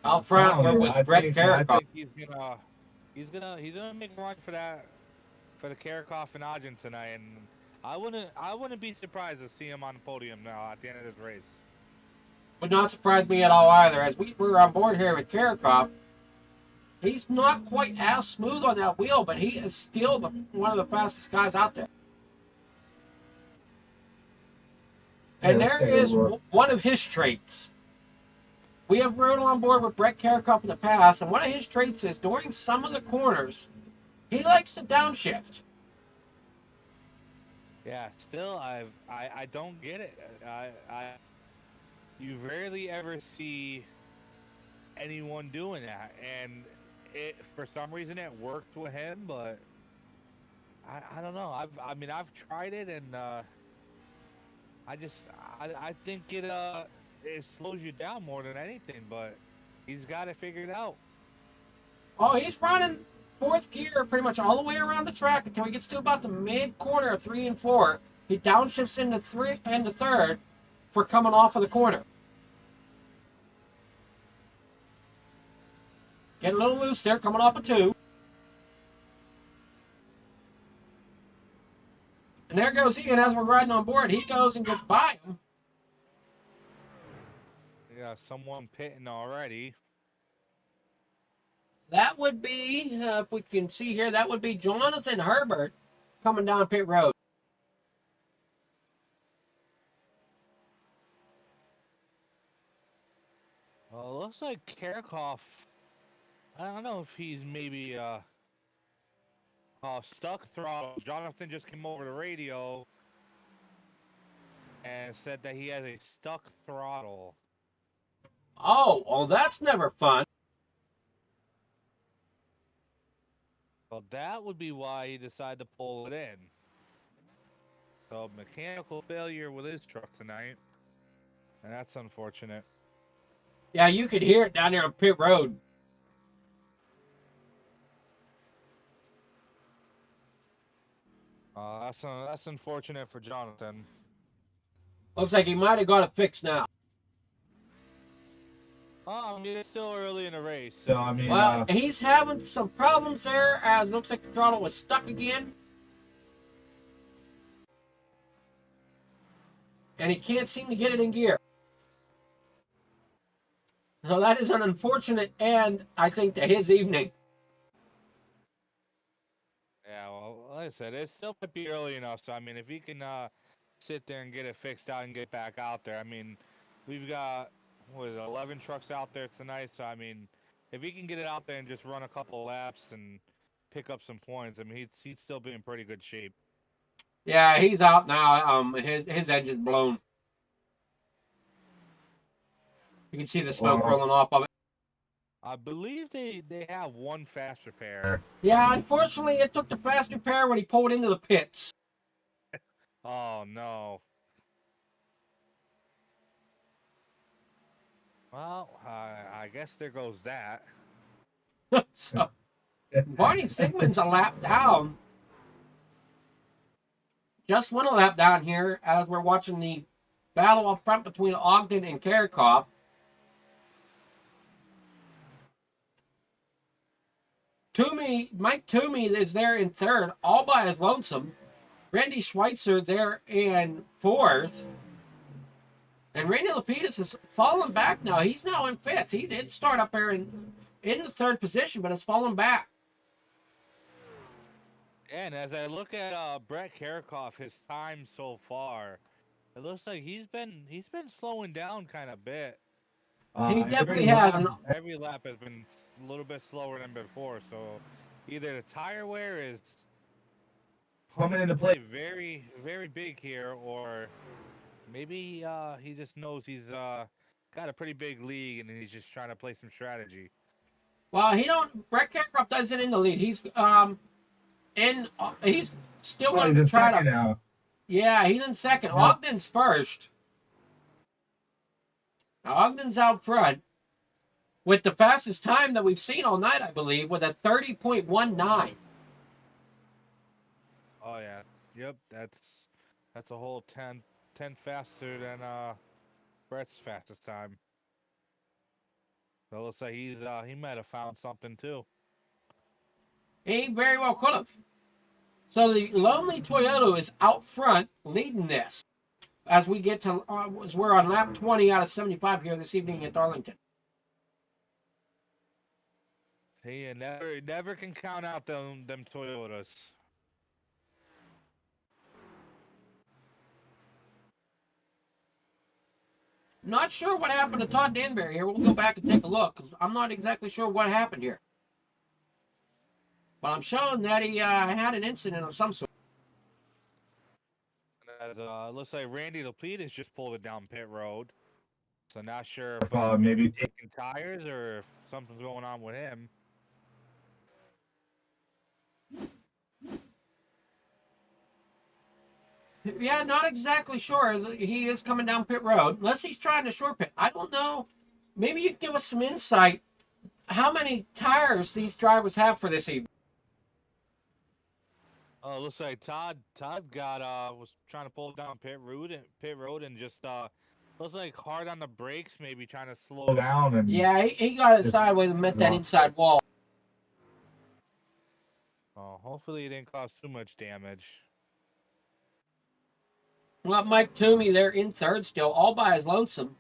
Out front, we're with Brett Carrick. I think he's gonna make a run for the Carrick and Ogden tonight, and I wouldn't be surprised to see him on the podium now at the end of this race. Would not surprise me at all either. As we're on board here with Carrick, he's not quite as smooth on that wheel, but he is still one of the fastest guys out there. And there is one of his traits. We have rode on board with Brett Carrick in the past, and one of his traits is during some of the corners, he likes to downshift. Yeah, still I don't get it. You rarely ever see anyone doing that, and it for some reason it worked with him, but I don't know. I've tried it, and I think it slows you down more than anything, but he's got it figured out. Oh, he's running fourth gear pretty much all the way around the track until he gets to about the mid corner of 3 and 4. He downshifts into 3 and the third for coming off of the corner. Getting a little loose there, coming off of 2. And there goes Ian as we're riding on board. He goes and gets by him. Yeah, someone pitting already. That would be, if we can see here, that would be Jonathan Herbert coming down pit road. looks like Karakov. I don't know if he's maybe stuck throttle. Jonathan just came over the radio and said that he has a stuck throttle. Oh, well, that's never fun. Well, that would be why he decided to pull it in. So mechanical failure with his truck tonight, and that's unfortunate. Yeah, you could hear it down there on pit road. That's unfortunate for Jonathan. Looks like he might have got it fixed now. Oh, I mean, it's still early in the race. So I mean, Well, he's having some problems there, as looks like the throttle was stuck again. And he can't seem to get it in gear. So that is an unfortunate end, I think, to his evening. Yeah, well, like I said, it still might be early enough. So I mean, if he can sit there and get it fixed out and get back out there, I mean, we've got 11 trucks out there tonight. So I mean, if he can get it out there and just run a couple laps and pick up some points, I mean, he'd still be in pretty good shape. Yeah, he's out now. His engine's blown. You can see the smoke rolling off of it. I believe they have one fast repair. Yeah, unfortunately, it took the fast repair when he pulled into the pits. Oh no. Well, I guess there goes that. So, Barney Sigmund's a lap down. Just went a lap down here as we're watching the battle up front between Ogden and Karakov. Mike Toomey is there in third, all by his lonesome. Randy Schweitzer there in fourth. And Randy Lapidus has fallen back now. He's now in fifth. He did start up there in the third position, but has fallen back. And as I look at Brett Karakov, his time so far, it looks like he's been slowing down kind of a bit. He definitely has. Every lap has been a little bit slower than before. So either the tire wear is coming into play very, very big here, or maybe he just knows he's got a pretty big league and he's just trying to play some strategy. Well, Brett Karakov doesn't in the lead. He's he's still going to try to. Now. Yeah, he's in second. Yeah. Ogden's first. Now, Ogden's out front with the fastest time that we've seen all night, I believe, with a 30.19. Oh yeah, yep. That's a whole 10 faster than Brett's fastest time. So it looks like he might have found something too. He very well could have. So the Lonely Toyota is out front leading this as we get to as we're on lap 20 out of 75 here this evening at Darlington. Hey, you never can count out them Toyotas. Not sure what happened to Todd Danbury here. We'll go back and take a look because I'm not exactly sure what happened here. But I'm showing that he had an incident of some sort. As looks like Randy Lapidus just pulled it down pit road. So not sure if maybe taking tires or if something's going on with him. Yeah, not exactly sure. He is coming down pit road, unless he's trying to short pit. I don't know. Maybe you can give us some insight. How many tires these drivers have for this evening? Oh, looks like Todd got was trying to pull down pit road and just looks like hard on the brakes, maybe trying to slow down. And yeah, he got it sideways and met that inside wall. Oh, hopefully it didn't cause too much damage. Well, Mike Toomey there in third still, all by his lonesome.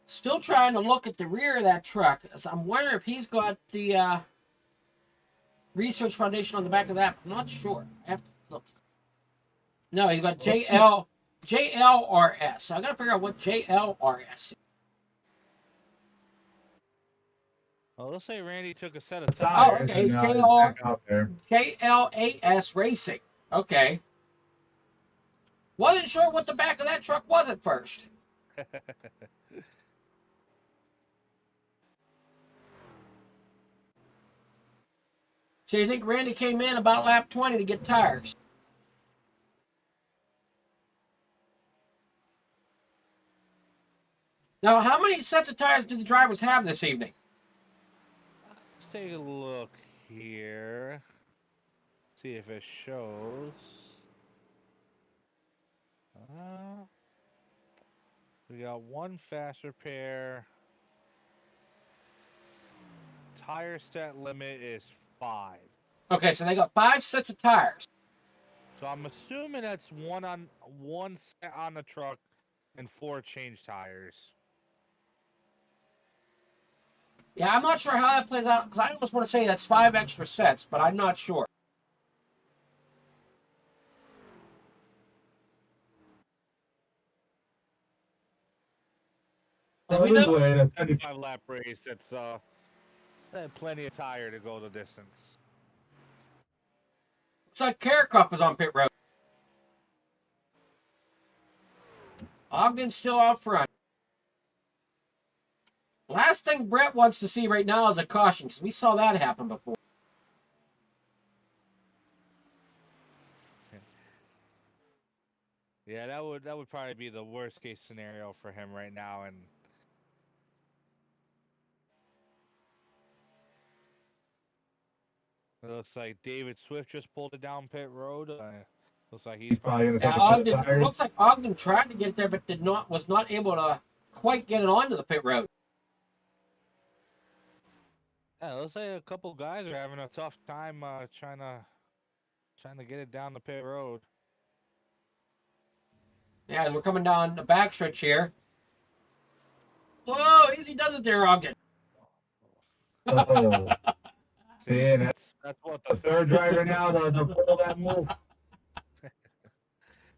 Still trying to look at the rear of that truck. So I'm wondering if he's got the Research Foundation on the back of that. I'm not sure. I have to look. No, he's got JLRS. So I got to figure out what JLRS is. Well, let's say Randy took a set of Oh, tires. okay. and It's he's back out there. KLAS Racing. Okay. Wasn't sure what the back of that truck was at first. So you think Randy came in about lap 20 to get tires? Now, how many sets of tires do the drivers have this evening? Let's take a look here. See if it shows. We got one fast repair. Tire set limit is 5. Okay, so they got 5 sets of tires. So I'm assuming that's one set on the truck and 4 change tires. Yeah, I'm not sure how that plays out because I almost want to say that's 5 extra sets, but I'm not sure. Well, we know- anyway, 25 lap race. That's plenty of tire to go the distance. Looks like Karakov is on pit road. Ogden's still out front. Last thing Brett wants to see right now is a caution because we saw that happen before. Yeah, that would probably be the worst case scenario for him right now. And it looks like David Swift just pulled it down pit road. Looks like he's probably probably gonna Yeah, take a set of Ogden. It tires. looks like Ogden tried to get there, but was not able to quite get it onto the pit road. Yeah, let's say a couple guys are having a tough time trying to get it down the pit road. Yeah, we're coming down the backstretch here. Whoa, easy does it there, Ogden. Oh, see, and That's what the third driver now to pull that move.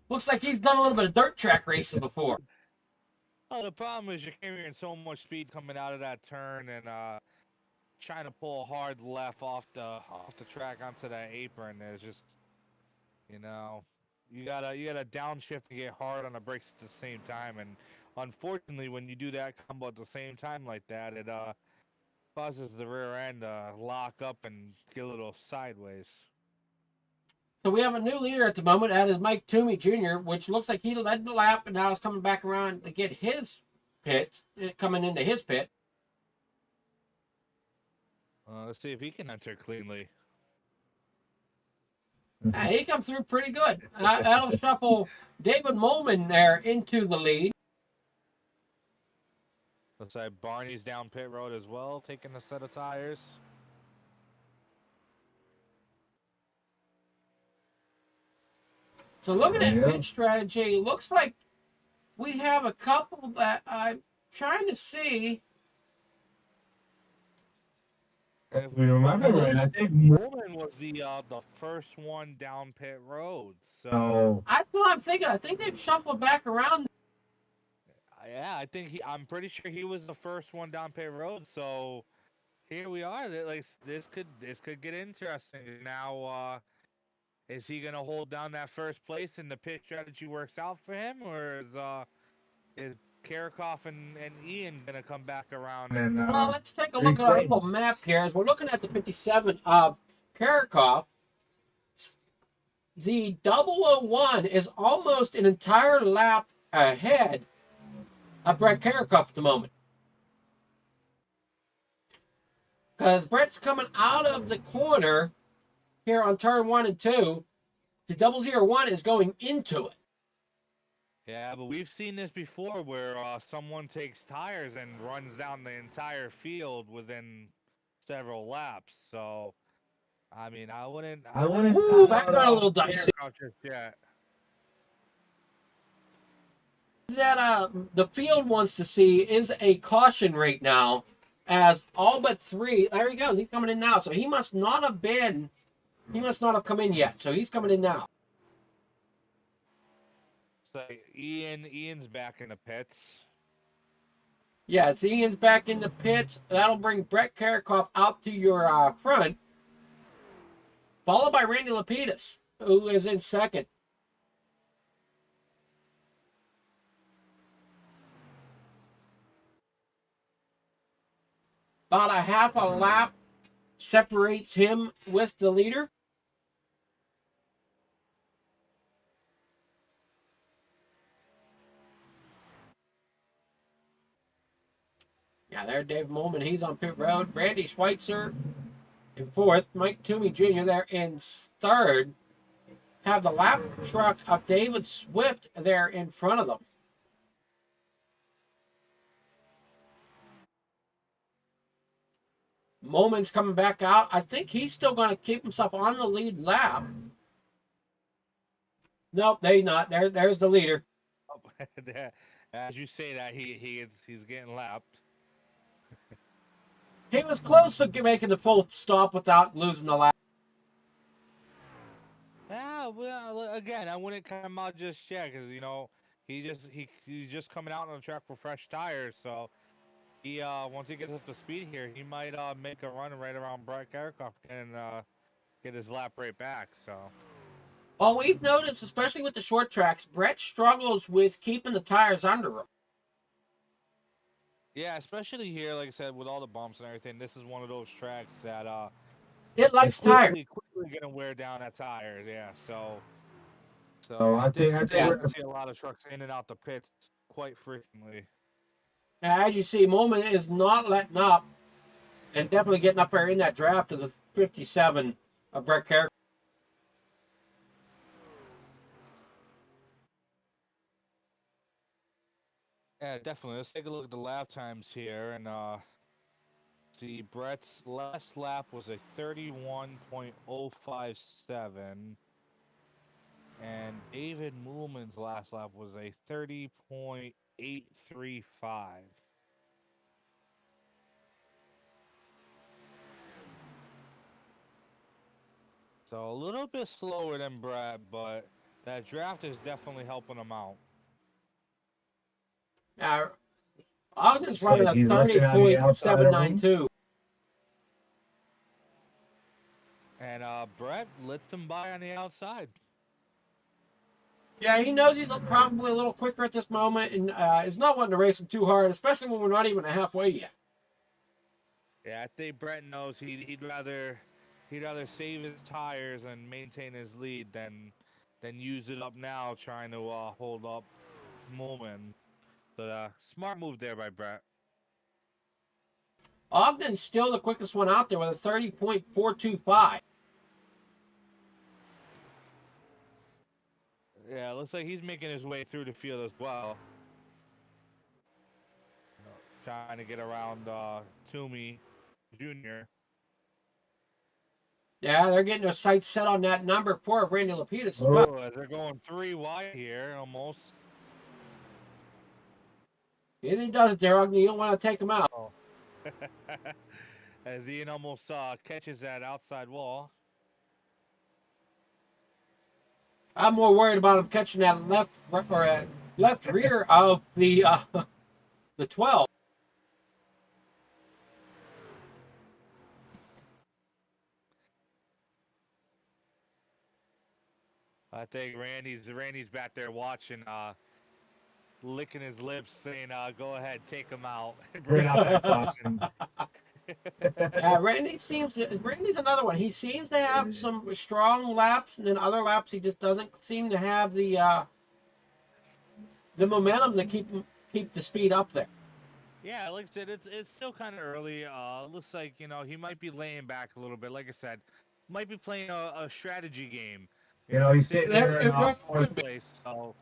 Looks like he's done a little bit of dirt track racing before. Oh, the problem is you're carrying so much speed coming out of that turn and trying to pull a hard left off the track onto that apron. There's just, you gotta downshift and get hard on the brakes at the same time. And unfortunately, when you do that combo at the same time like that, it causes the rear end to lock up and get a little sideways. So we have a new leader at the moment. That is Mike Toomey Jr., which looks like he led the lap and now is coming back around to get his pit, coming into his pit. Let's see if he can enter cleanly. He comes through pretty good. That'll shuffle David Molman there into the lead. Looks like Barney's down pit road as well, taking a set of tires. So looking at pit strategy, looks like we have a couple that I'm trying to see. If we remember right, I think Molman was the first one down pit road. So That's what I'm thinking. I think they've shuffled back around. yeah, I'm pretty sure he was the first one down pit road. So here we are. Like this could get interesting. Now is he gonna hold down that first place and the pit strategy works out for him, or is Karakov and Ian gonna come back around? And Well, let's take a look at our little map here. As we're looking at the 57 of Karakov, the 001 is almost an entire lap ahead of Brett Karakov at the moment. Because Brett's coming out of the corner here on turn 1 and 2. The 001 is going into it. Yeah, but we've seen this before where someone takes tires and runs down the entire field within several laps. So, I mean, I wouldn't. Ooh, that got a little dicey. Just yet. That the field wants to see is a caution right now, as all but 3. There he goes. He's coming in now. So he must not have come in yet. So he's coming in now. So Ian's back in the pits. Yeah, it's Ian's back in the pits. That'll bring Brett Karakoff out to your front, followed by Randy Lapidus, who is in second. About a half a lap separates him with the leader. Yeah, there, Dave Molman. He's on pit road. Randy Schweitzer in fourth. Mike Toomey Jr. there in third. Have the lap truck of David Swift there in front of them. Molman's coming back out. I think he's still going to keep himself on the lead lap. Nope, they not. There's the leader. As you say that, he's getting lapped. He was close to making the full stop without losing the lap. Yeah, well, again, I wouldn't come out just yet because he's just coming out on the track for fresh tires. So he once he gets up to speed here, he might make a run right around Brett Karakoff and get his lap right back. So. Well, we've noticed, especially with the short tracks, Brett struggles with keeping the tires under him. Yeah, especially here, like I said, with all the bumps and everything, this is one of those tracks that it likes tires. Quickly gonna wear down that tire. Yeah, so I think we're gonna see a lot of trucks in and out the pits quite frequently. Now, as you see, Molman is not letting up and definitely getting up there in that draft of the 57 of Brett Karakoff. Yeah, definitely. Let's take a look at the lap times here and see. Brett's last lap was a 31.057, and David Moolman's last lap was a 30.835. So a little bit slower than Brett, but that draft is definitely helping him out. Ogden's running a He's looking on the outside of him. 30.792. And Brett lets him by on the outside. Yeah, he knows he's probably a little quicker at this moment and is not wanting to race him too hard, especially when we're not even halfway yet. Yeah, I think Brett knows he'd rather save his tires and maintain his lead than use it up now trying to hold up Moolman. So smart move there by Brett. Ogden's still the quickest one out there with a 30.425. Yeah, looks like he's making his way through the field as well. Trying to get around Toomey Jr. Yeah, they're getting their sights set on that number 4 of Randy Lapidus as well. Oh, as they're going 3 wide here, almost. If he does it there, Ogden, you don't want to take him out. Oh. As Ian almost catches that outside wall. I'm more worried about him catching that left rear of the 12. I think Randy's back there watching, licking his lips, saying, "Go ahead, take him out." Bring out that caution. Yeah, Randy's another one. He seems to have some strong laps, and then other laps he just doesn't seem to have the momentum to keep the speed up there. Yeah, like I said, it's still kind of early. Looks like he might be laying back a little bit. Like I said, might be playing a strategy game. He's sitting there in fourth place, so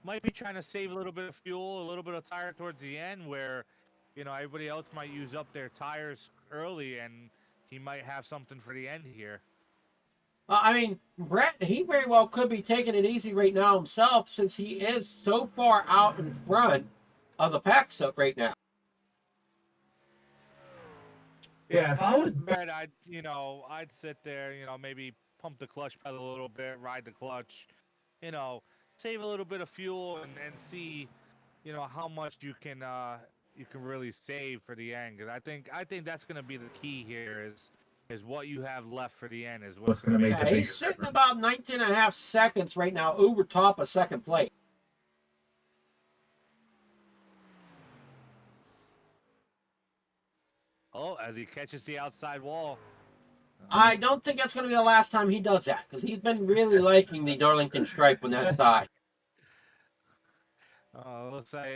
might be trying to save a little bit of fuel, a little bit of tire towards the end, where everybody else might use up their tires early, and he might have something for the end here. I mean, Brett, he very well could be taking it easy right now himself, since he is so far out in front of the pack right now. Yeah, if I was Brett, I'd sit there, maybe pump the clutch pedal a little bit, ride the clutch, save a little bit of fuel and see, how much you can you can really save for the end. Because I think that's gonna be the key here is what you have left for the end is what's gonna make make the Yeah, the big he's sitting about 19 and a half seconds right now over top of second place. Oh, as he catches the outside wall. I don't think that's going to be the last time he does that because he's been really liking the Darlington stripe on that side. Looks like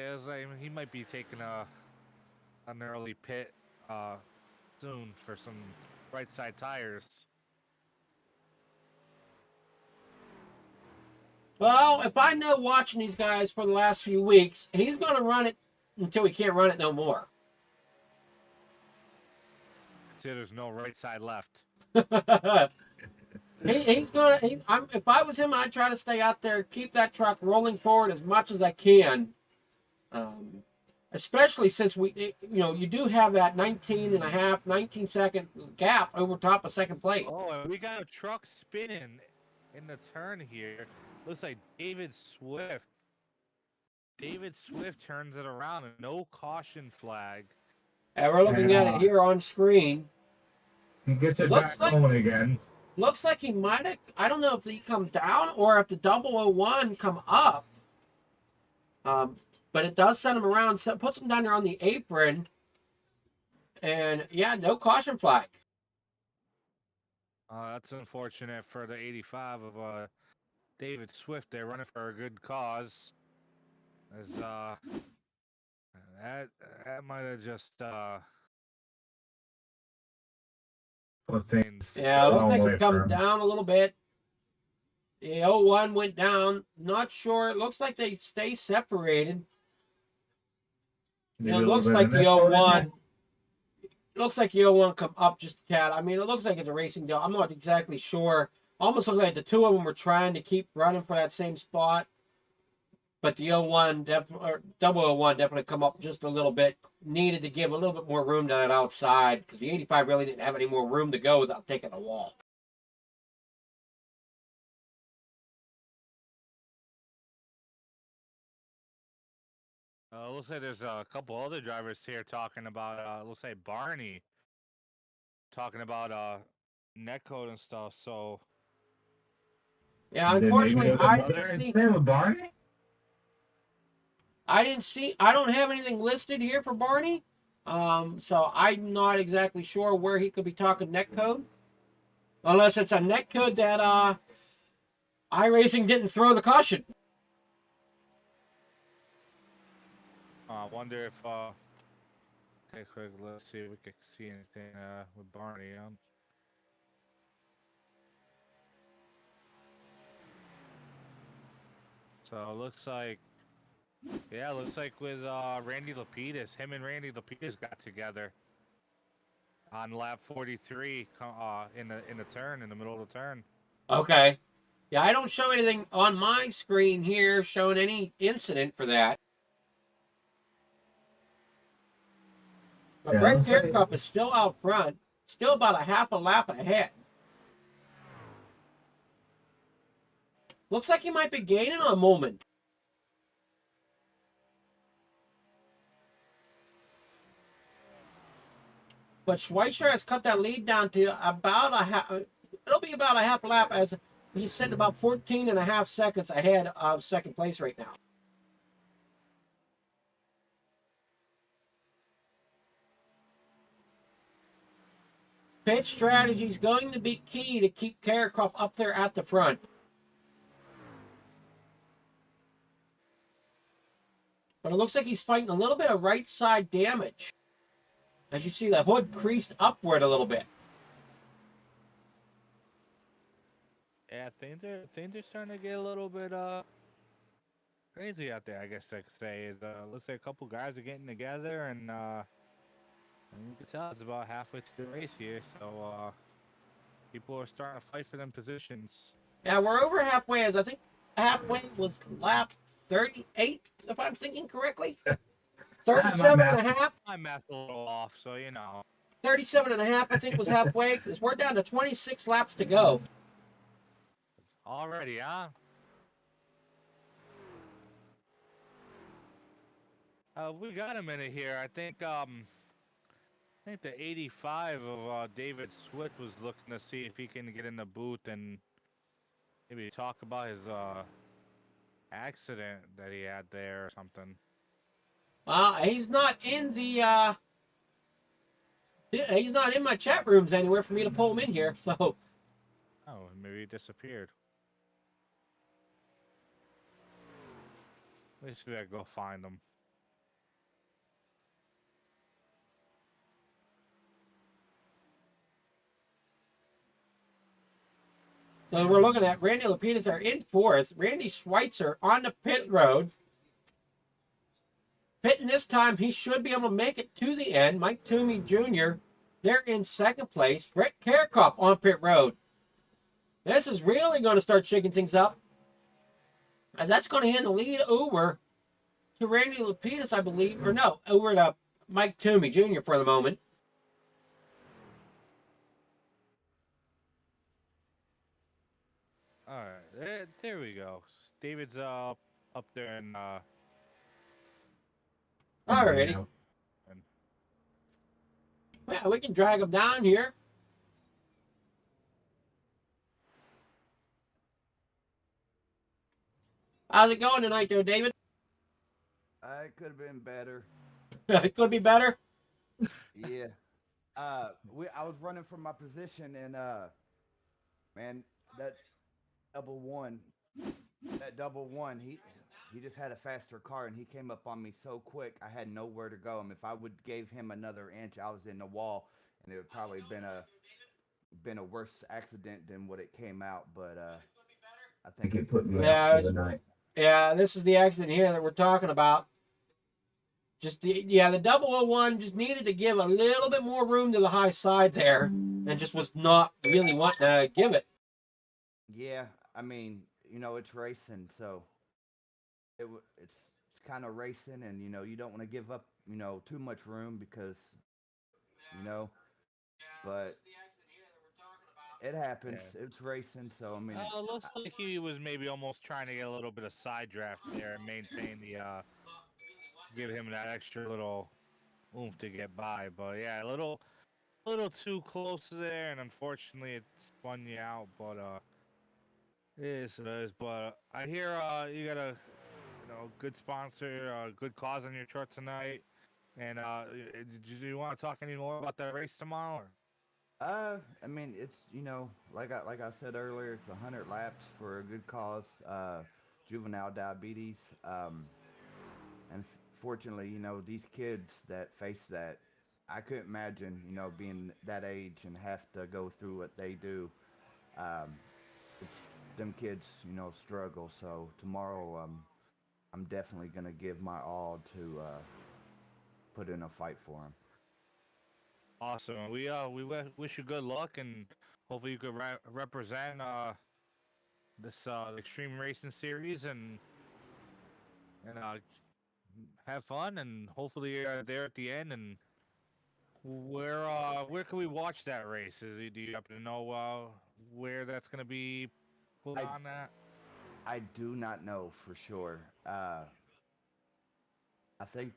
he might be taking an early pit soon for some right side tires. Well, if I know watching these guys for the last few weeks, he's going to run it until he can't run it no more. See, there's no right side left. He's gonna. If I was him, I'd try to stay out there, keep that truck rolling forward as much as I can. Especially since you do have that 19 second gap over top of second place. Oh, and we got a truck spinning in the turn here. Looks like David Swift. David Swift turns it around and no caution flag. And we're looking at it here on screen. He gets it Looks back like- going again. Looks like he might have. I don't know if he come down or if the 001 come up. But it does send him around. So puts him down there on the apron. And yeah, no caution flag. That's unfortunate for the 85 of David Swift. They're running for a good cause. As that might have just Put things Yeah, a looks long like way it come for him. down a little bit. The 01 went down. Not sure. It looks like they stay separated. Maybe It a little looks bit like of the neck load in 01. Looks like the 01 come up just a tad. I mean, it looks like it's a racing deal. I'm not exactly sure. Almost looks like the two of them were trying to keep running for that same spot. But the 01 or 001 definitely come up just a little bit. Needed to give a little bit more room to that outside because the 85 really didn't have any more room to go without taking a wall. looks like there's a couple other drivers here talking about looks like Barney talking about netcode and stuff. So Yeah, Then maybe unfortunately, there's I another didn't see. incident with Barney. I don't have anything listed here for Barney. So I'm not exactly sure where he could be talking netcode. Unless it's a netcode that iRacing didn't throw the caution. I wonder if take a quick look, see if we can see anything with Barney. So it looks like, yeah, it looks like with Randy Lapidus, him and Randy Lapidus got together on lap 43 in the turn, in the middle of the turn. Okay. Yeah, I don't show anything on my screen here showing any incident for that. But Yeah, Brett looks like- Faircup is still out front, still about a half a lap ahead. Looks like he might be gaining a moment. But Schweitzer has cut that lead down to about a half. It'll be about a half lap as he's sitting about 14 and a half seconds ahead of second place right now. Pit strategy is going to be key to keep Carricroft up there at the front. But it looks like he's fighting a little bit of right side damage. As you see, the hood creased upward a little bit. Yeah, things are starting to get a little bit crazy out there. I guess I could say is let's say a couple guys are getting together and you can tell it's about halfway to the race here. So people are starting to fight for them positions. Yeah, we're over halfway, as I think halfway was lap 38, if I'm thinking correctly. 37 and a half. My math's a little off, so you know. 37 and a half, I think, was halfway. Because we're down to 26 laps to go. Already, huh? We got a minute here. I think the 85 of David Swift was looking to see if he can get in the booth and maybe talk about his accident that he had there or something. He's not in the he's not in my chat rooms anywhere for me to pull him in here. So Oh, maybe he disappeared. Let's see if I can go find him. we're looking at Randy Lapidus are in fourth. Randy Schweitzer on the pit road. Pitting this time, he should be able to make it to the end. Mike Toomey Jr., they're in second place. Brett Karakoff on pit road. This is really going to start shaking things up, as that's going to hand the lead over to Randy Lapidus, I believe. Or no, over to Mike Toomey Jr. for the moment. All right, there we go. David's up there and Alrighty. Well, we can drag him down here. How's it going tonight there, David? It could have been better. It could be better. Yeah. I was running from my position, and man, that double one, he just had a faster car, and he came up on me so quick. I had nowhere to go. And if I would gave him another inch, I was in the wall, and it would probably been a worse accident than what it came out. But I think it put me out for the night. Yeah, this is the accident here that we're talking about. Just the 001 just needed to give a little bit more room to the high side there, and just was not really wanting to give it. Yeah, I mean, it's racing, so it's kind of racing, and you don't want to give up, too much room because, but it happens. Yeah. It's racing, so I mean. It looks like he was maybe almost trying to get a little bit of side draft there and maintain the give him that extra little oomph to get by. But yeah, a little too close there, and unfortunately it spun you out. But it is what it is. But I hear you got a good sponsor, good cause on your truck tonight. And do you want to talk any more about that race tomorrow? Or? I mean, it's like I said earlier, it's 100 laps for a good cause, juvenile diabetes, and fortunately, these kids that face that, I couldn't imagine, being that age and have to go through what they do. It's them kids, struggle. So tomorrow, I'm definitely gonna give my all to put in a fight for them. Awesome. We wish you good luck, and hopefully you could represent this extreme racing series and have fun, and hopefully you're there at the end. And where can we watch that race? Do you happen to know where that's gonna be put on that? I do not know for sure. I think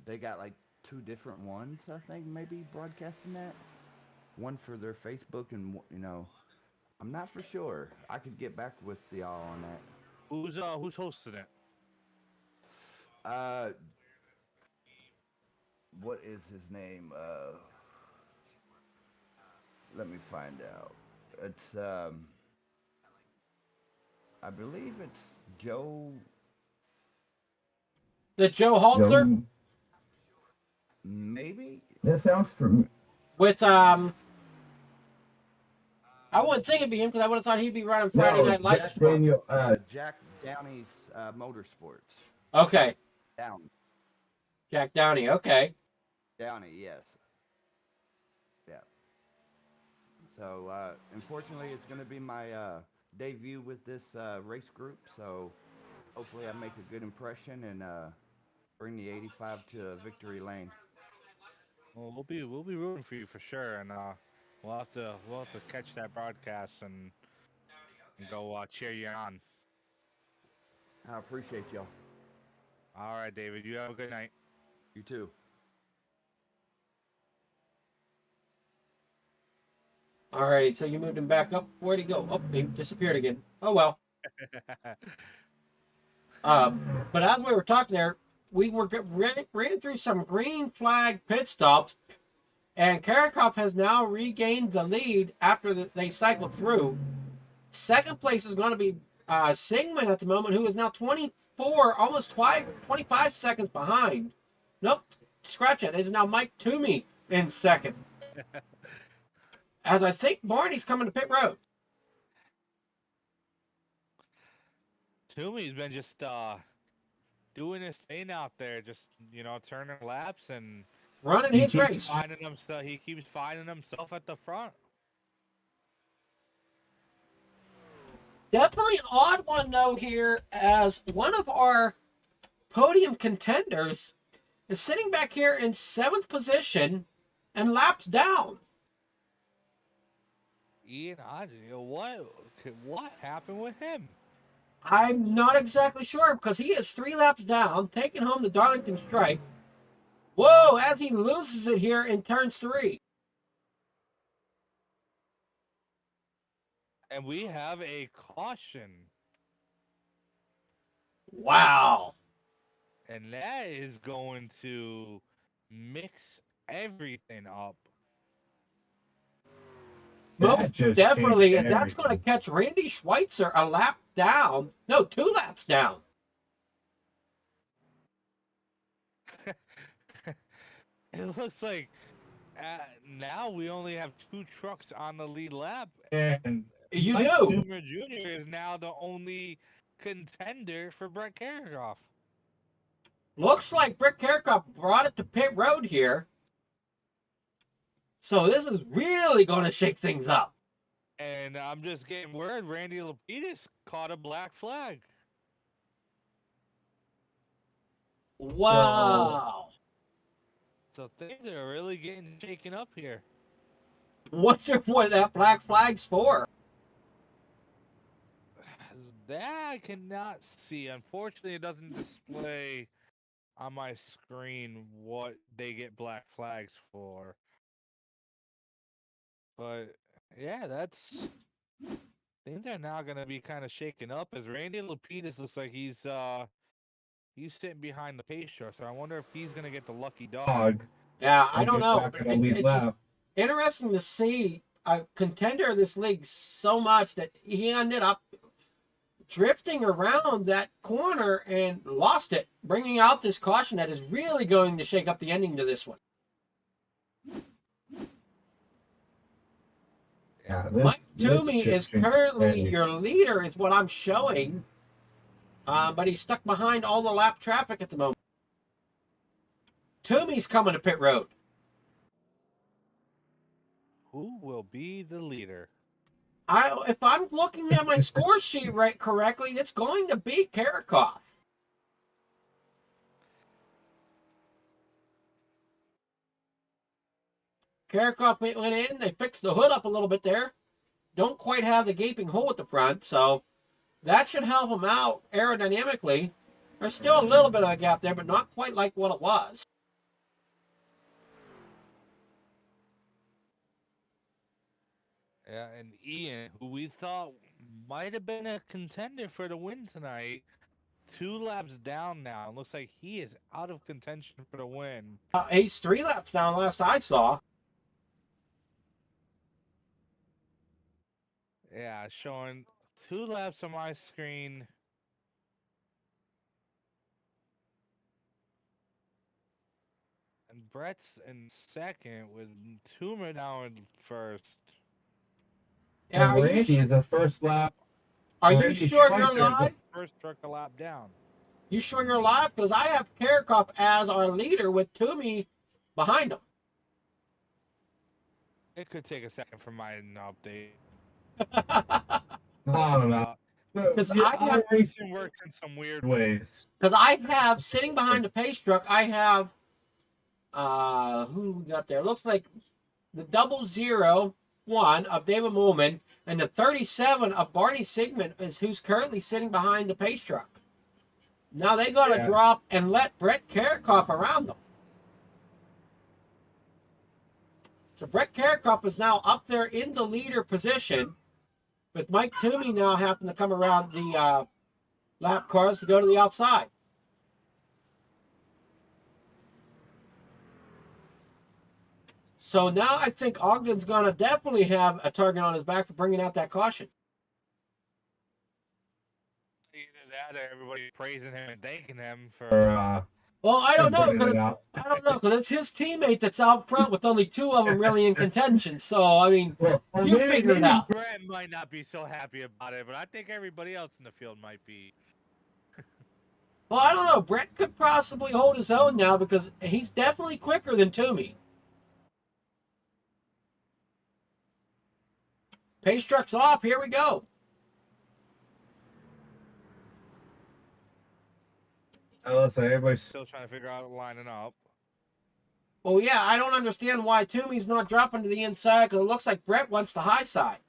they got like two different ones. I think maybe broadcasting that. One for their Facebook, and I'm not for sure. I could get back with y'all on that. Who's hosting it? What is his name? Let me find out. It's I believe it's Joe. The Joe Halter? Maybe that sounds familiar. With I wouldn't think it'd be him because I would have thought he'd be running Friday Night Lights. Jack Downey's Motorsports. Okay. Downey. Jack Downey. Okay. Downey, yes. Yeah. So unfortunately, it's going to be my debut with this race group. So hopefully, I make a good impression and bring the 85 to victory lane. Well, we'll be rooting for you for sure, and we'll have to catch that broadcast and go cheer you on. I appreciate y'all. All right, David. You have a good night. You too. All right, so you moved him back up. Where'd he go? Oh, he disappeared again. Oh well. But as we were talking there, we ran through some green flag pit stops, and Karakov has now regained the lead after they cycled through. Second place is going to be Sigmund at the moment, who is now 24, almost 25 seconds behind. Nope, scratch it. It's now Mike Toomey in second. As I think Barney's coming to pit road. Toomey's been just doing his thing out there, just turning laps and Running his race. finding himself. He keeps finding himself at the front. Definitely an odd one, though, here, as one of our podium contenders is sitting back here in 7th position and laps down. Ian Hodge, what happened with him? I'm not exactly sure because he is 3 laps down, taking home the Darlington stripe. Whoa, as he loses it here in turns 3. And we have a caution. Wow. And that is going to mix everything up. Most definitely, and that's going to catch Randy Schweitzer a lap down. No, 2 laps down. It looks like now we only have 2 trucks on the lead lap. And You Mike do. Zoomer Jr. is now the only contender for Brett Karakov. Looks like Brick Karakov brought it to pit road here. So this is really going to shake things up. And I'm just getting word Randy Lapidus caught a black flag. Wow. So things are really getting shaken up here. Wonder what that black flag's for. That I cannot see. Unfortunately, it doesn't display on my screen what they get black flags for. But yeah, things are now gonna be kind of shaken up as Randy Lapidus looks like he's sitting behind the pace truck. So I wonder if he's gonna get the lucky dog. Yeah, I don't know. It's just lap. interesting to see a contender of this league so much that he ended up drifting around that corner and lost it, bringing out this caution that is really going to shake up the ending to this one. Yeah, Mike Toomey is shifting currently ending. your leader, is what I'm showing. But he's stuck behind all the lap traffic at the moment. Toomey's coming to pit road. Who will be the leader? If I'm looking at my score sheet right correctly, it's going to be Karakov. Karakov went in. They fixed the hood up a little bit there. Don't quite have the gaping hole at the front, so that should help him out aerodynamically. There's still a little bit of a gap there, but not quite like what it was. Yeah, and Ian, who we thought might have been a contender for the win tonight, 2 laps down now. It looks like he is out of contention for the win. He's 3 laps down last I saw. Yeah, showing 2 laps on my screen. And Brett's in second with Toomer now in first. Yeah, And Randy is the first lap. Are you Randy sure Schweitzer you're is the live? First truck a lap down. You sure you're live? Because I have Karakov as our leader with Toomey behind him. It could take a second for my update. I don't know. Because Yeah, I have, Racing works in some weird way. ways. because I have sitting behind the pace truck, I have who we got there? Looks like the 001 of David Moolman and the 37 of Barney Sigmund is who's currently sitting behind the pace truck. Now they got to drop and let Brett Karakoff around them. So Brett Karakoff is now up there in the leader position, with Mike Toomey now having to come around the lap cars to go to the outside. So now I think Ogden's going to definitely have a target on his back for bringing out that caution. Either that or everybody praising him and thanking him for. Well, I don't know bringing it because out. it's his teammate that's out front with only two of them really in contention. So I mean, you figure it out. Brett might not be so happy about it, but I think everybody else in the field might be. Well, I don't know. Brett could possibly hold his own now because he's definitely quicker than Toomey. Pace truck's off. Here we go. So everybody's Still trying to figure out lining up. Well, yeah, I don't understand why Toomey's not dropping to the inside because it looks like Brett wants the high side.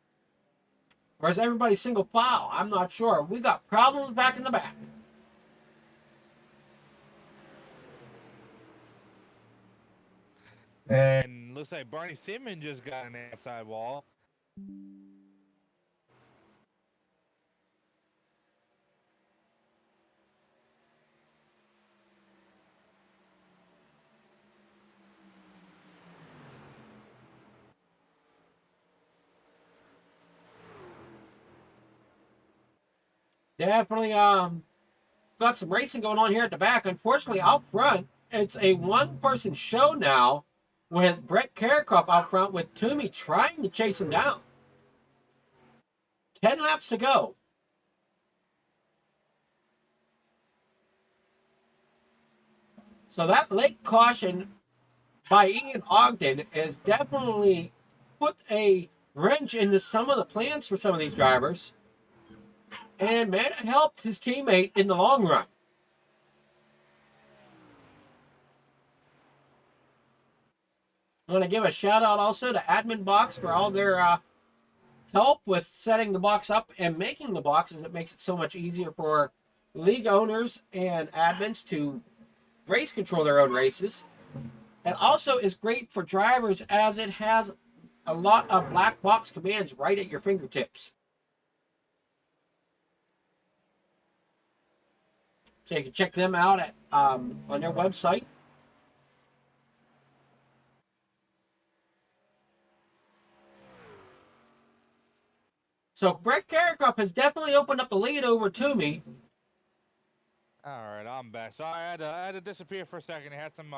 Or is everybody single file? I'm not sure. We got problems back in the back. And looks like Barney Simmons just got an outside wall. Definitely got some racing going on here at the back. Unfortunately, out front, it's a one-person show now with Brett Karakoff out front with Toomey trying to chase him down. 10 laps to go. So that late caution by Ian Ogden has definitely put a wrench into some of the plans for some of these drivers. And may have helped his teammate in the long run. I want to give a shout out also to Admin Box for all their help with setting the box up and making the boxes. It makes it so much easier for league owners and admins to race control their own races. And also is great for drivers as it has a lot of black box commands right at your fingertips. So you can check them out at on their website. So Brett Karakoff has definitely opened up the lead over Toomey. All right, I'm back. Sorry, I had to disappear for a second. I had some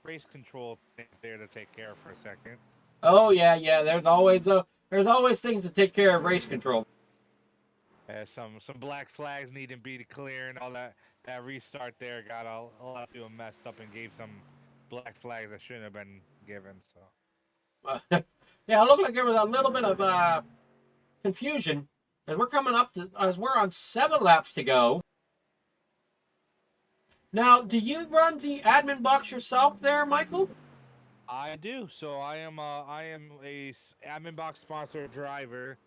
race control things there to take care of for a second. Oh yeah. There's always things to take care of race control. Some black flags need to be clear and all that. That restart there got a lot of people messed up and gave some black flags that shouldn't have been given. So Yeah, it looked like there was a little bit of confusion as we're on 7 laps to go. Now, do you run the admin box yourself there, Michael? I do. So I am a admin box sponsored driver.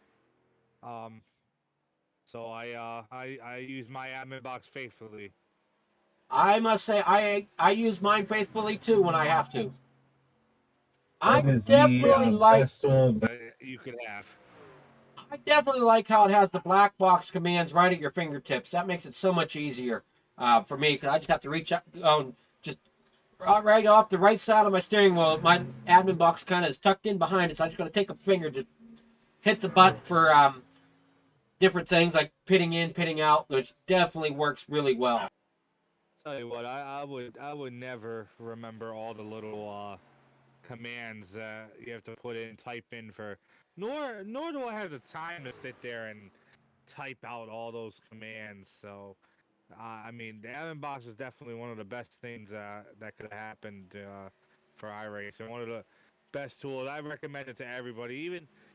So I use my admin box faithfully. I must say I use mine faithfully too when I have to. I That is definitely like best tool. You could have. I definitely like how it has the black box commands right at your fingertips. That makes it so much easier for me because I just have to reach up, just right off the right side of my steering wheel. My admin box kind of is tucked in behind it, so I just got to take a finger to hit the button for different things like pitting in, pitting out, which definitely works really well. Tell you what, I would never remember all the little commands that you have to put in, type in for. Nor do I have the time to sit there and type out all those commands. So, I mean, the admin box is definitely one of the best things that could have happened for iRace, and one of the best tools. I recommend it to everybody,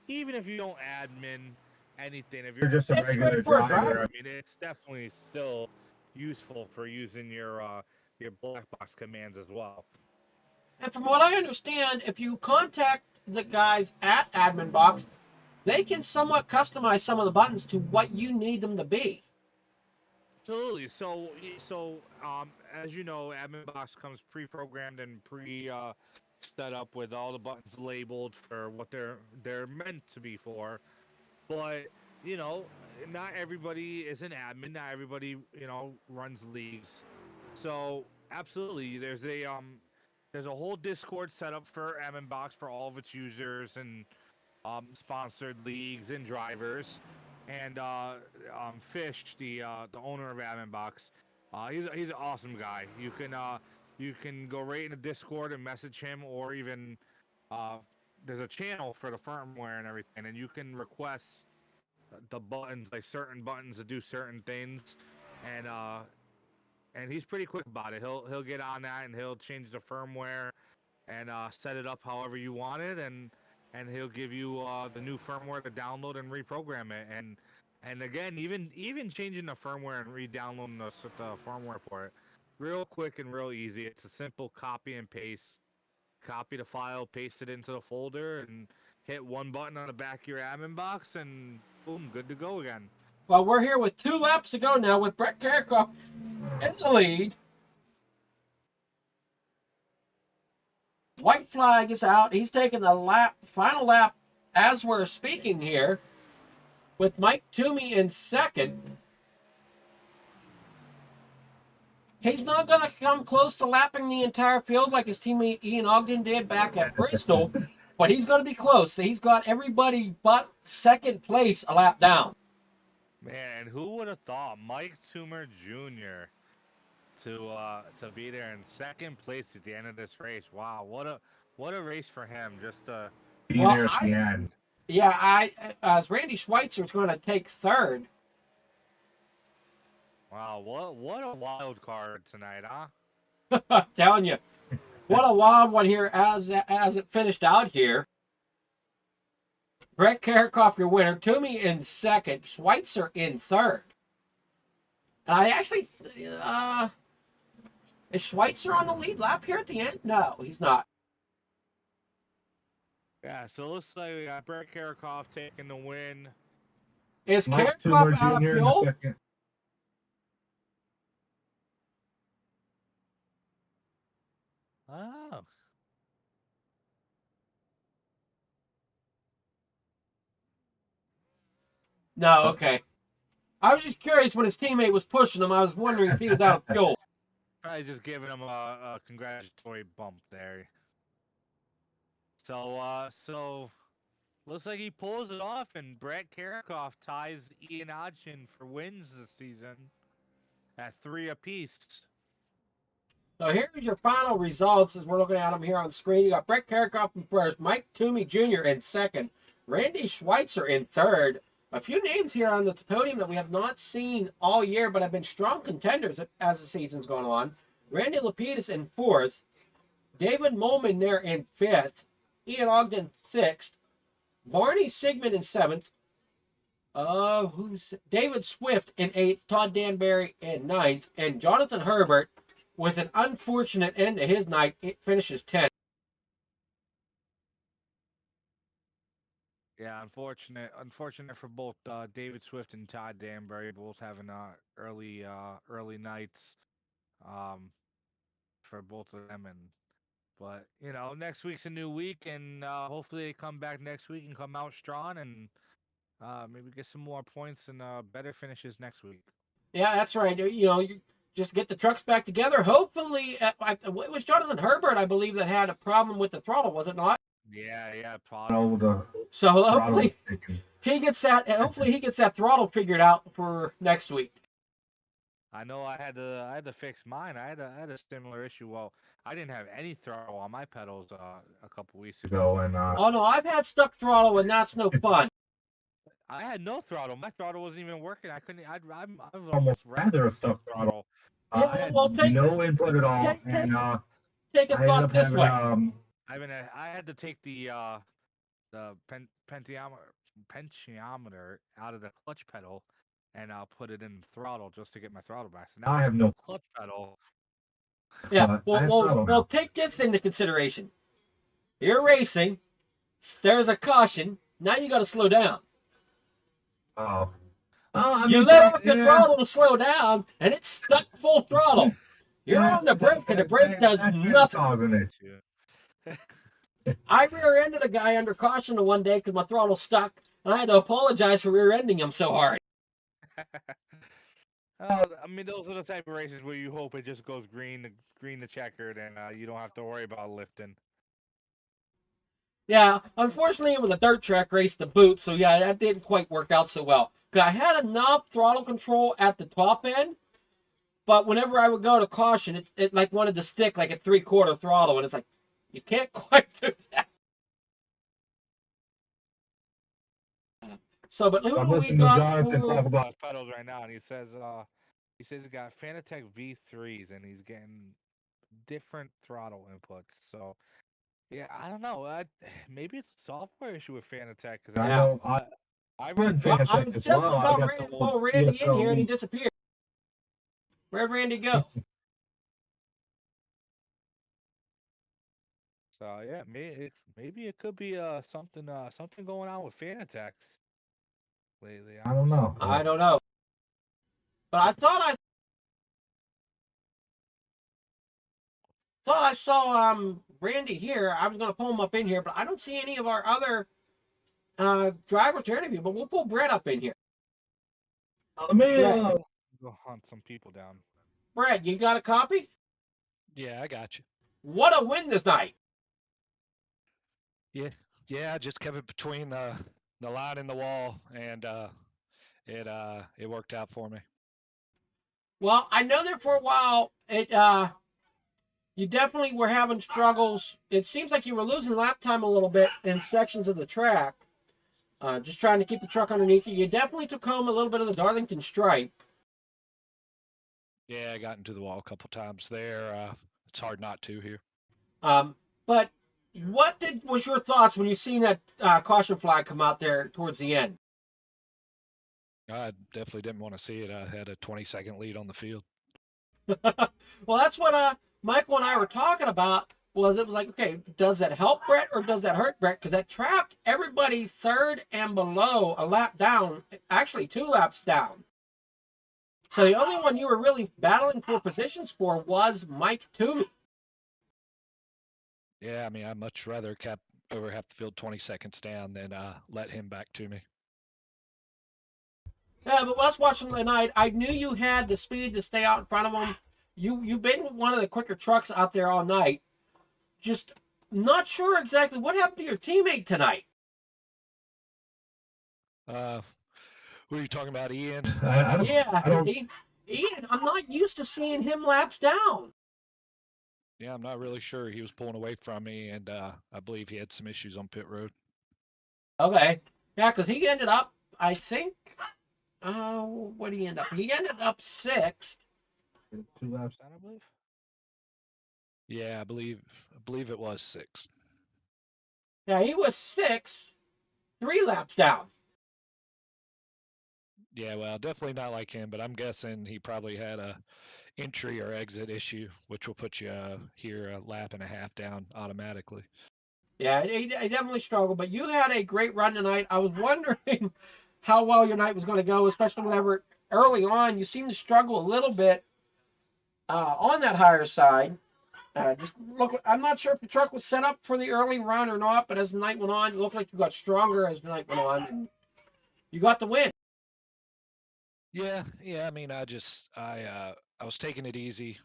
even if you don't admin anything. If you're Just a It's regular great for a driver. driver. I mean, it's definitely still useful for using your black box commands as well. And from what I understand, if you contact the guys at Admin Box, they can somewhat customize some of the buttons to what you need them to be. Absolutely. So as you know, admin box comes pre-programmed and set up with all the buttons labeled for what they're meant to be for. But you know, not everybody is an admin. Not everybody runs leagues. So absolutely, there's a whole Discord set up for admin box for all of its users and sponsored leagues and drivers. And Fish, the owner of Admin Box, he's an awesome guy. You can go right in the Discord and message him, or even uh, there's a channel for the firmware and everything, and you can request the buttons, like certain buttons to do certain things, and he's pretty quick about it. He'll get on that and he'll change the firmware and set it up however you want it, and he'll give you the new firmware to download and reprogram it. And again, even changing the firmware and re-downloading the firmware for it, real quick and real easy. It's a simple copy and paste. Copy the file, paste it into the folder, and hit one button on the back of your admin box, and boom, good to go again. Well, we're here with 2 laps to go now with Brett Carricoff in the lead. White flag is out. He's taking the final lap as we're speaking here, with Mike Toomey in second. He's not going to come close to lapping the entire field like his teammate Ian Ogden did back at Bristol, but he's going to be close. He's got everybody but second place a lap down. Man, who would have thought Mike Toomer Jr. to be there in second place at the end of this race? Wow, what a race for him! Just Be there at the end. Yeah, as Randy Schweitzer's going to take third. Wow, what a wild card tonight, huh? I'm telling you, what a wild one here as it finished out here. Brett Carricoff, your winner. Toomey in second. Schweitzer in third. And I actually, is Schweitzer on the lead lap here at the end? No, he's not. Yeah, so it looks like we got Brett Carricoff taking the win. Is Mike Carricoff Toomer out of Jr. in the fuel? second. Oh. No, okay. I was just curious when his teammate was pushing him. I was wondering if he was out of fuel. Probably just giving him a congratulatory bump there. So looks like he pulls it off, and Brett Carricoff ties Ian Hodgson for wins this season at 3 apiece. So here's your final results as we're looking at them here on screen. You got Brett Carricoff in first, Mike Toomey Jr. in second, Randy Schweitzer in third. A few names here on the podium that we have not seen all year, but have been strong contenders as the season's gone on. Randy Lapidus in fourth, David Molman there in fifth, Ian Ogden sixth, Barney Sigmund in seventh, David Swift in eighth, Todd Danbury in ninth, and Jonathan Herbert, with an unfortunate end to his night, it finishes 10th. Yeah, unfortunate for both David Swift and Todd Danbury, both having early nights for both of them. But next week's a new week, and hopefully they come back next week and come out strong, and maybe get some more points and better finishes next week. Yeah, that's right. You just get the trucks back together. Hopefully, it was Jonathan Herbert, I believe, that had a problem with the throttle, was it not? Yeah, So hopefully he gets that throttle figured out for next week. I know I had to fix mine. I had a similar issue. Well, I didn't have any throttle on my pedals a couple weeks ago. Oh no, I've had stuck throttle, and that's no fun. I had no throttle. My throttle wasn't even working. I couldn't. I was Almost almost rather a stuck throttle. Yeah, I had well, no input at all, Take a I thought ended up this way. I had to take the pentiometer out of the clutch pedal and put it in the throttle just to get my throttle back. So now I have no clutch pedal. Yeah, I well, take this into consideration. You're racing. There's a caution. Now you got to slow down. Oh. Oh, I You mean, let off the yeah, throttle to slow down, and it's stuck full throttle. You're yeah, on the brake, and the brake does that's what's nothing. causing it. I rear-ended a guy under caution the one day because my throttle stuck, and I had to apologize for rear-ending him so hard. I mean, those are the type of races where you hope it just goes green the checkered, and you don't have to worry about lifting. Yeah, unfortunately, it was a dirt track race to boot, so yeah, that didn't quite work out so well. Because I had enough throttle control at the top end, but whenever I would go to caution, it like wanted to stick like at 3/4 throttle, and it's like, you can't quite do that. So, but who I'm do we listening to got Jonathan for... talk about. His pedals right now, and he says he got Fanatec V3s, and he's getting different throttle inputs. So yeah, I don't know. Maybe it's a software issue with Fanatec because I Yeah. know I run Well, I Fanatec was as just well. I about got ready the to old pull Randy in here, and he ESO. disappeared. Where'd Randy go? So yeah, maybe it could be something going on with Fanatec's lately. I don't know. I don't know. But I thought I saw Randy here. I was going to pull him up in here, but I don't see any of our other drivers to interview. But we'll pull Brett up in here. Let me. Brett, Go hunt some people down. Brett, you got a copy? Yeah, I got you. What a win this night! Yeah, I just kept it between the line and the wall, and it worked out for me. Well, I know that for a while you definitely were having struggles. It seems like you were losing lap time a little bit in sections of the track. Just trying to keep the truck underneath you. You definitely took home a little bit of the Darlington stripe. Yeah, I got into the wall a couple times there. It's hard not to here. But what was your thoughts when you seen that caution flag come out there towards the end? I definitely didn't want to see it. I had a 20-second lead on the field. Well, that's what Michael and I were talking about. It was like, okay, does that help Brett or does that hurt Brett? Because that trapped everybody third and below a lap down, actually 2 laps down. So the only one you were really battling for positions for was Mike Toomey. Yeah, I mean, I'd much rather cap over half the field 20 seconds down than let him back to me. Yeah, but us watching tonight, I knew you had the speed to stay out in front of him. You've been one of the quicker trucks out there all night. Just not sure exactly what happened to your teammate tonight. What are you talking about, Ian? Ian, I'm not used to seeing him laps down. Yeah, I'm not really sure. He was pulling away from me, and I believe he had some issues on pit road. Okay. Yeah, because he ended up, I think, what did he end up? He ended up 6th. 2 laps. I believe. Yeah, I believe it was 6th. Yeah, he was 6th, 3 laps down. Yeah, well, definitely not like him, but I'm guessing he probably had a entry or exit issue, which will put you here a lap and a half down automatically. Yeah, he definitely struggled, but you had a great run tonight. I was wondering how well your night was going to go, especially whenever early on you seemed to struggle a little bit on that higher side. Just look, I'm not sure if the truck was set up for the early run or not, but as the night went on, it looked like you got stronger as the night went on, and you got the win. Yeah. I mean, I was taking it easy.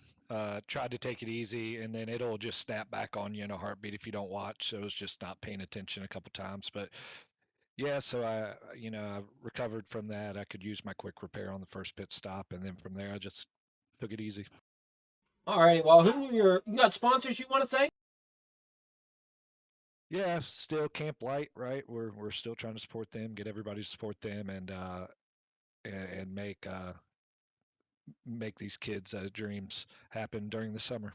Tried to take it easy, and then it'll just snap back on you in a heartbeat if you don't watch. So I was just not paying attention a couple times, but yeah. So I recovered from that. I could use my quick repair on the first pit stop, and then from there I just took it easy. All righty. Well, you got sponsors you want to thank? Yeah, still Camp Light, right? We're still trying to support them, get everybody to support them, and make these kids' dreams happen during the summer.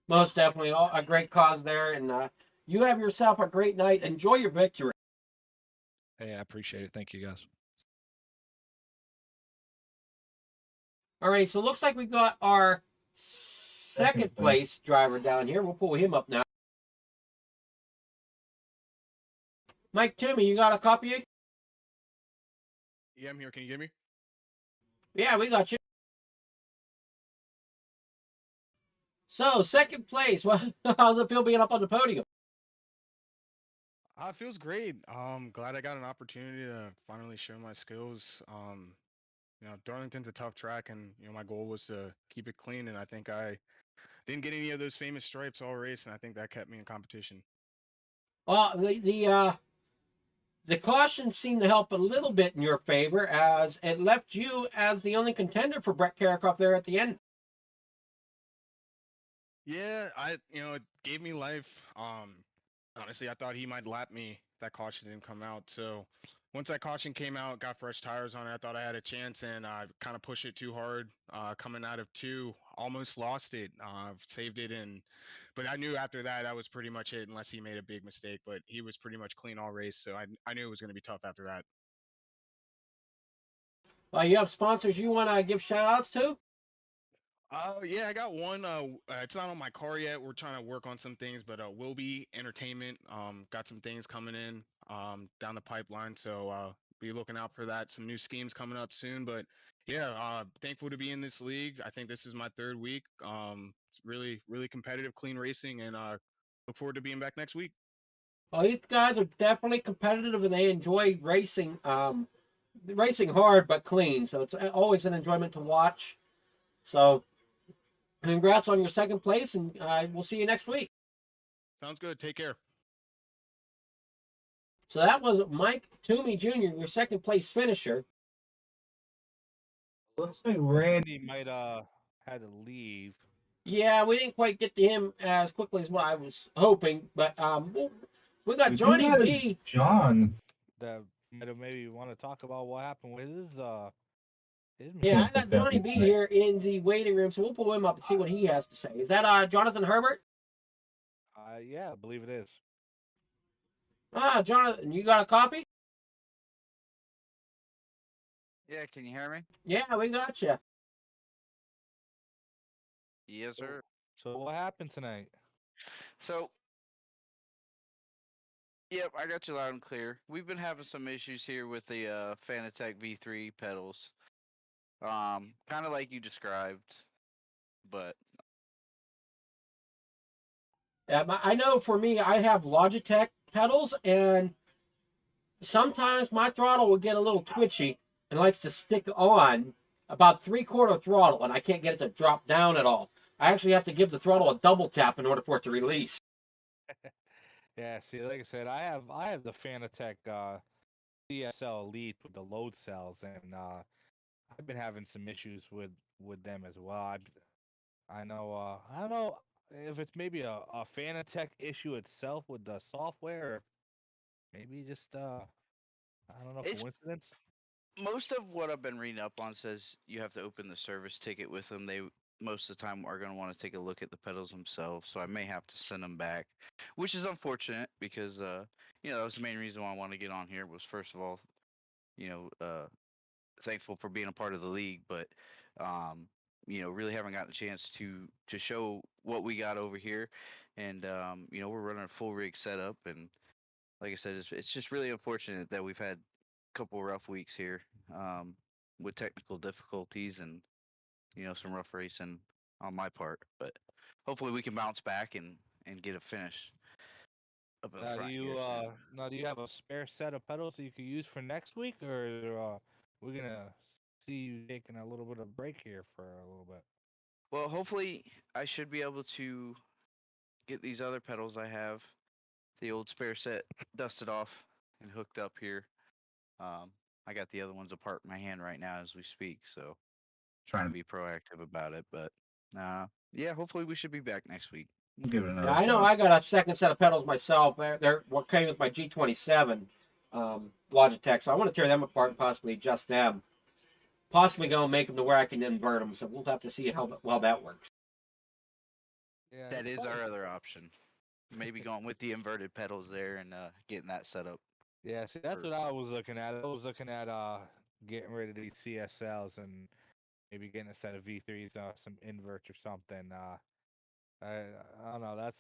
Most definitely, a great cause there, and you have yourself a great night. Enjoy your victory. Hey, I appreciate it. Thank you, guys. All right, so it looks like we got our second place driver down here. We'll pull him up now. Mike Toomey, you got a copy? Yeah, I'm here. Can you hear me? Yeah, we got you. So, second place. Well, how's it feel being up on the podium? It feels great. Glad I got an opportunity to finally show my skills. Darlington's a tough track, and my goal was to keep it clean, and I think I didn't get any of those famous stripes all race, and I think that kept me in competition. Well, the caution seemed to help a little bit in your favor, as it left you as the only contender for Brett Karakoff there at the end. Yeah, it gave me life. Honestly, I thought he might lap me. That caution didn't come out. So once that caution came out, got fresh tires on it, I thought I had a chance, and I kind of pushed it too hard. Coming out of two, almost lost it. Saved it, but I knew after that that was pretty much it, unless he made a big mistake. But he was pretty much clean all race, so I knew it was going to be tough after that. You have sponsors you want to give shout outs to? Yeah, I got one. It's not on my car yet. We're trying to work on some things, but Will Be Entertainment. Got some things coming in down the pipeline, so be looking out for that. Some new schemes coming up soon, but yeah, thankful to be in this league. I think this is my third week. It's really, really competitive, clean racing, and look forward to being back next week. Well, these guys are definitely competitive and they enjoy racing. Racing hard but clean, so it's always an enjoyment to watch. So, congrats on your second place, and we'll see you next week. Sounds good. Take care. So that was Mike Toomey Jr., your second place finisher. Looks like Randy. He might had to leave. Yeah, we didn't quite get to him as quickly as what I was hoping, but we got Johnny B. John. That might have maybe want to talk about what happened with his Yeah, I got Johnny B here in the waiting room, so we'll pull him up and see what he has to say. Is that Jonathan Herbert? Yeah, I believe it is. Jonathan, you got a copy? Yeah, can you hear me? Yeah, we got you. Yes, sir. So what happened tonight? So, yep, I got you loud and clear. We've been having some issues here with the Fanatec V3 pedals. Kind of like you described, but I know for me, I have Logitech pedals, and sometimes my throttle will get a little twitchy and likes to stick on about 3/4 throttle, and I can't get it to drop down at all. I actually have to give the throttle a double tap in order for it to release. Yeah, see, like I said, I have the Fanatec CSL Elite with the load cells, and I've been having some issues with them as well. I don't know if it's maybe a Fanatec issue itself with the software, or maybe just I don't know, it's coincidence. most of what I've been reading up on says you have to open the service ticket with them. They most of the time are going to want to take a look at the pedals themselves, so I may have to send them back, which is unfortunate because that was the main reason why I wanted to get on here was first of all, you know, uh, thankful for being a part of the league, but really haven't gotten a chance to show what we got over here, and we're running a full rig setup, and like I said, it's just really unfortunate that we've had a couple rough weeks here with technical difficulties and some rough racing on my part, but hopefully we can bounce back and get a finish up in the Now, front here soon. do you have a spare set of pedals that you could use for next week, or we're gonna see you taking a little bit of break here for a little bit? Well, hopefully I should be able to get these other pedals I have, the old spare set, dusted off and hooked up here. Um, I got the other ones apart in my hand right now as we speak, so trying to be proactive about it. But yeah, hopefully we should be back next week. We'll give it another Yeah, I know shot. I got a second set of pedals myself. They're what came with my G27 Logitech, so I want to tear them apart and possibly adjust them. Possibly going to make them to where I can invert them, so we'll have to see how well that works. Yeah, That it's is funny. our other option. Maybe going with the inverted pedals there and getting that set up. Yeah, see, that's what I was looking at. I was looking at getting rid of these CSLs and maybe getting a set of V3s, some inverts or something. I, I don't know. I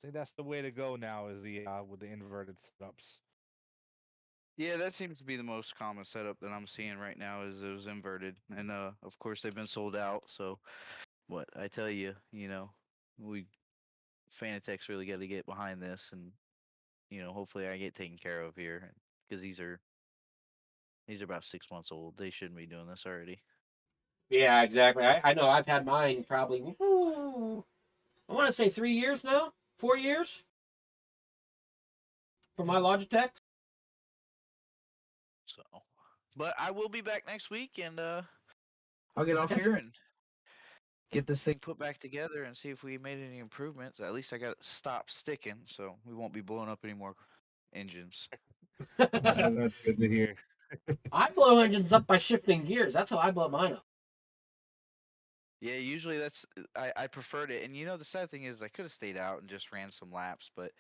think that's the way to go now is the with the inverted setups. Yeah, that seems to be the most common setup that I'm seeing right now is it was inverted, and of course they've been sold out. So what I tell you, we Fanatec's really got to get behind this, and hopefully I get taken care of here because these are about 6 months old. They shouldn't be doing this already. Yeah, exactly. I know I've had mine probably, I want to say 3 years now, 4 years for my Logitech. So, but I will be back next week, and I'll get off here. and get this thing put back together and see if we made any improvements. At least I got it stopped sticking, so we won't be blowing up any more engines. That's good to hear. I blow engines up by shifting gears. That's how I blow mine up. Yeah, usually I preferred it, and the sad thing is I could have stayed out and just ran some laps, but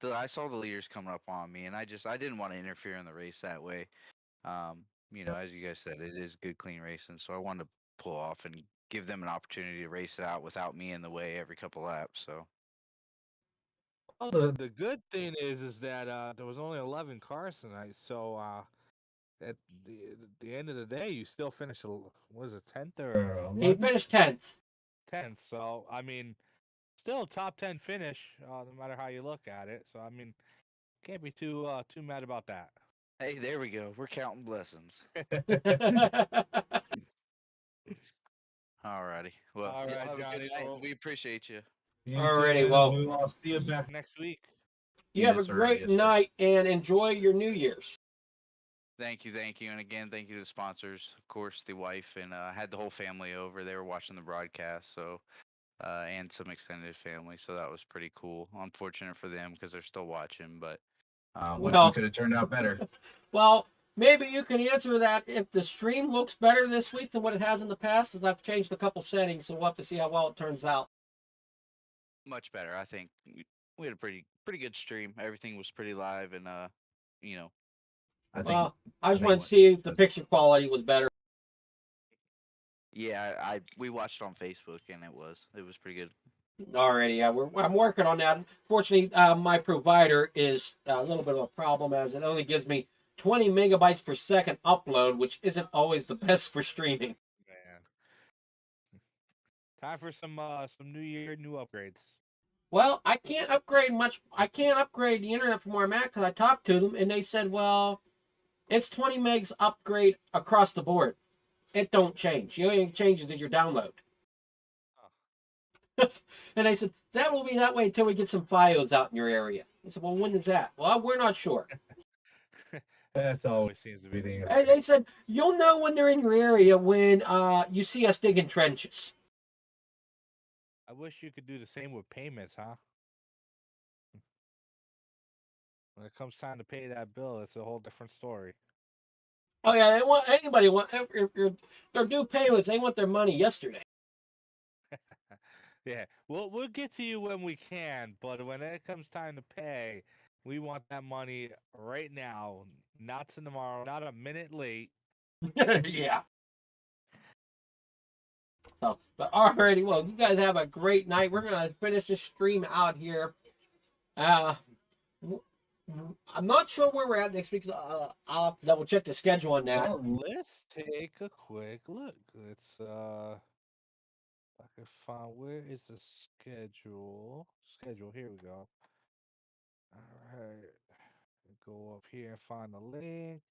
I saw the leaders coming up on me, and I didn't want to interfere in the race that way. As you guys said, it is good clean racing, so I wanted to pull off and give them an opportunity to race it out without me in the way every couple laps. So Well, the good thing is that there was only 11 cars tonight, so at the end of the day, you still finished. Was it 10th or He 11th? finished 10th. 10th. So I mean, still a top 10 finish, no matter how you look at it. So I mean, can't be too mad about that. hey, there we go. We're counting blessings. Alrighty. Well, All y'all right, have a good Johnny. night. Well, We appreciate you. You too, Alrighty, man. well, We'll see you back. back next week. you have a Yes, sir. great Yes, sir. night and enjoy your New Year's. Thank you, and again, thank you to the sponsors, of course, the wife, and I had the whole family over. They were watching the broadcast, so and some extended family, so that was pretty cool. Unfortunate for them because they're still watching, but wish we Well, could have turned out better. well, maybe you can answer that if the stream looks better this week than what it has in the past, as I've changed a couple settings, so we'll have to see how well it turns out. Much better, I think. We had a pretty good stream. Everything was pretty live, and you know, I think. Well, I just think wanted to see if the picture quality was better. Yeah, we watched it on Facebook, and it was pretty good. Alrighty, yeah, I'm working on that. Fortunately, my provider is a little bit of a problem as it only gives me 20 megabytes per second upload, which isn't always the best for streaming. Man, time for some New Year, new upgrades. Well, I can't upgrade much. I can't upgrade the internet from where I'm at because I talked to them and they said, well, it's 20 megs upgrade across the board. It don't change. The only thing that changes is your download. And they said, that will be that way until we get some FiOS out in your area. I said, well, when is that? Well, we're not sure. That's always seems to be the answer. And they said, you'll know when they're in your area when you see us digging trenches. I wish you could do the same with payments, huh? When it comes time to pay that bill, it's a whole different story. Oh, yeah, they want anybody want if they're due payments. They want their money yesterday. Yeah, we'll get to you when we can, but when it comes time to pay, we want that money right now, not tomorrow, not a minute late. Yeah. So, but alrighty, well, you guys have a great night. We're gonna finish this stream out here. Uh, I'm not sure where we're at next week. I'll double check the schedule on that. Well, let's take a quick look. Let's I can find where is the schedule. Schedule, here we go. Alright. Go up here and find the link.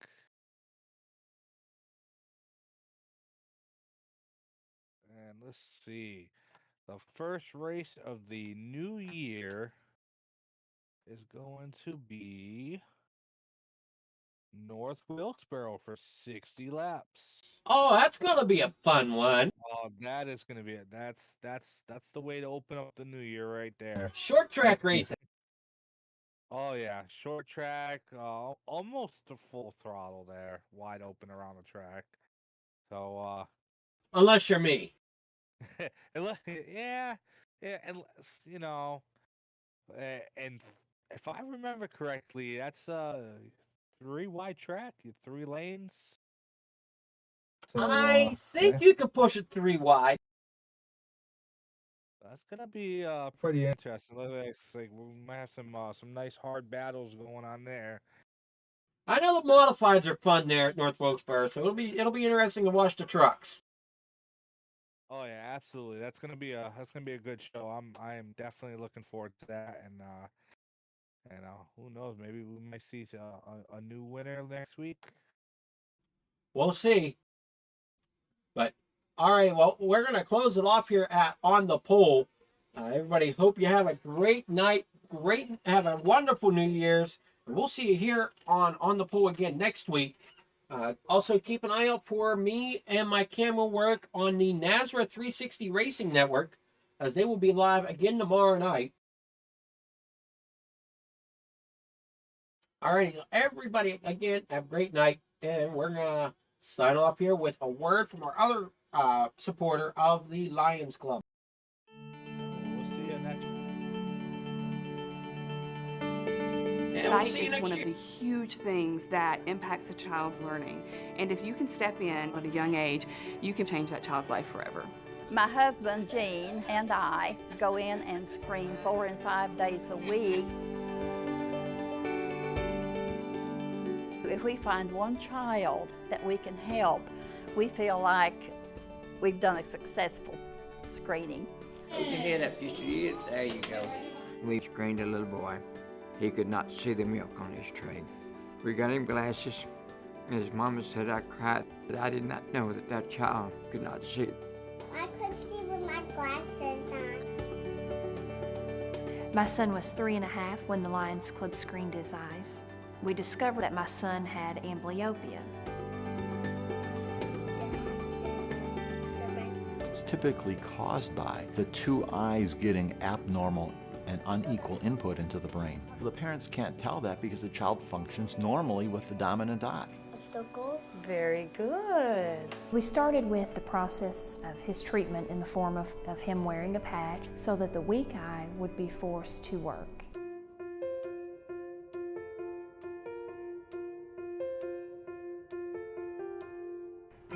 And let's see. The first race of the new year is going to be North Wilkesboro for 60 laps. Oh, that's gonna be a fun one. Oh, that is going to be it. That's the way to open up the new year right there. Short track racing. Oh yeah, short track, almost to full throttle there, wide open around the track. So Unless you're me. yeah, unless and if I remember correctly, that's 3 wide track, 3 lanes. So, I think you could push it 3 wide. That's gonna be pretty interesting. Looks like we might have some nice hard battles going on there. I know the modifieds are fun there at North Wilkes-Barre, so it'll be interesting to watch the trucks. Oh yeah, absolutely. That's gonna be a good show. I am definitely looking forward to that, and who knows, maybe we might see a new winner next week. We'll see. But all right, well, we're gonna close it off here at On the Pole. Everybody, hope you have a great night. Have a wonderful New Year's. And we'll see you here on the Pole again next week. Also, keep an eye out for me and my camera work on the Nazareth 360 Racing Network, as they will be live again tomorrow night. All right, everybody, again, have a great night. And we're going to sign off here with a word from our other supporter of the Lions Club. We'll see you next. Sight is one of the huge things that impacts a child's learning. And if you can step in at a young age, you can change that child's life forever. My husband, Gene, and I go in and screen 4 and 5 days a week. If we find one child that we can help, we feel like we've done a successful screening. Hold your head up just a little. There you go. We screened a little boy. He could not see the milk on his tray. We got him glasses, and his mama said I cried. I did not know that that child could not see. I could see with my glasses on. My son was 3.5 when the Lions Club screened his eyes. We discovered that my son had amblyopia. It's typically caused by the two eyes getting abnormal and unequal input into the brain. The parents can't tell that because the child functions normally with the dominant eye. It's so cool. Very good. We started with the process of his treatment in the form of him wearing a patch so that the weak eye would be forced to work.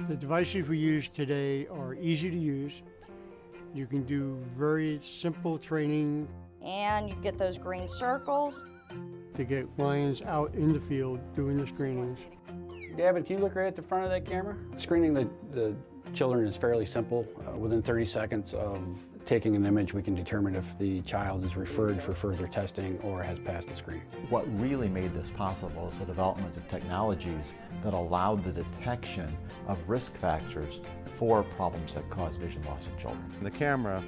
The devices we use today are easy to use. You can do very simple training. And you get those green circles. To get lions out in the field doing the screenings. Gavin, can you look right at the front of that camera? Screening the children is fairly simple. Within 30 seconds of taking an image, we can determine if the child is referred for further testing or has passed the screening. What really made this possible is the development of technologies that allowed the detection of risk factors for problems that cause vision loss in children. The camera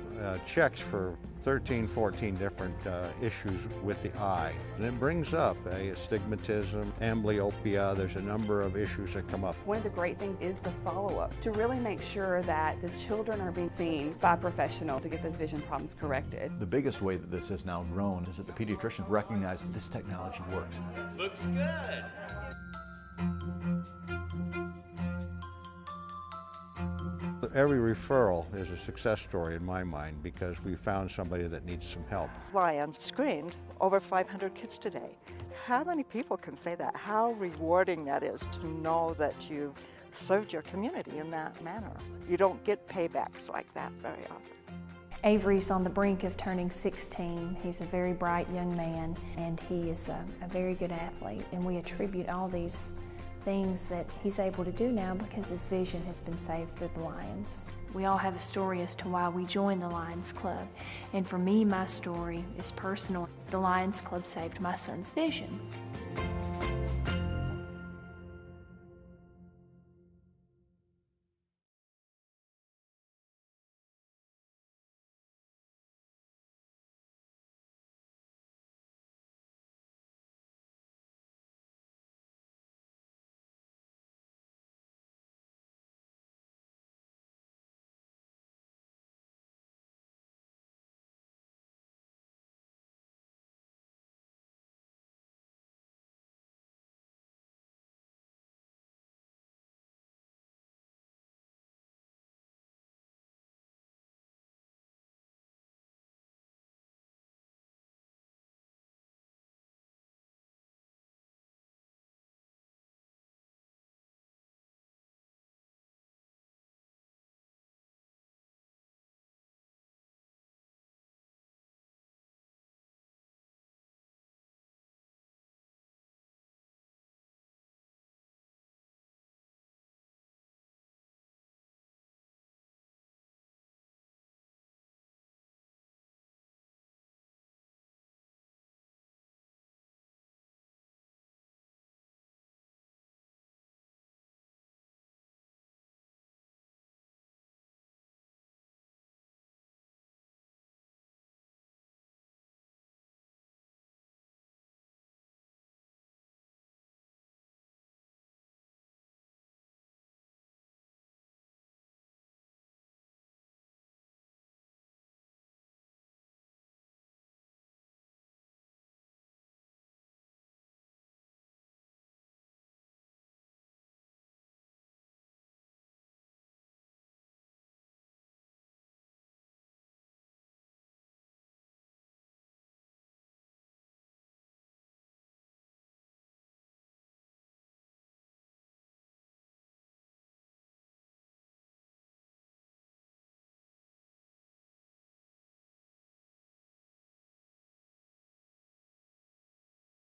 checks for 13, 14 different issues with the eye. And it brings up astigmatism, amblyopia. There's a number of issues that come up. One of the great things is the follow-up, to really make sure that the children are being seen by a professional to get those vision problems corrected. The biggest way that this has now grown is that the pediatricians recognize that this technology works. Looks good. Every referral is a success story in my mind because we found somebody that needs some help. Lions screened over 500 kids today. How many people can say that? How rewarding that is to know that you've served your community in that manner. You don't get paybacks like that very often. Avery's on the brink of turning 16. He's a very bright young man, and he is a very good athlete, and we attribute all these things that he's able to do now because his vision has been saved through the Lions. We all have a story as to why we joined the Lions Club, and for me, my story is personal. The Lions Club saved my son's vision.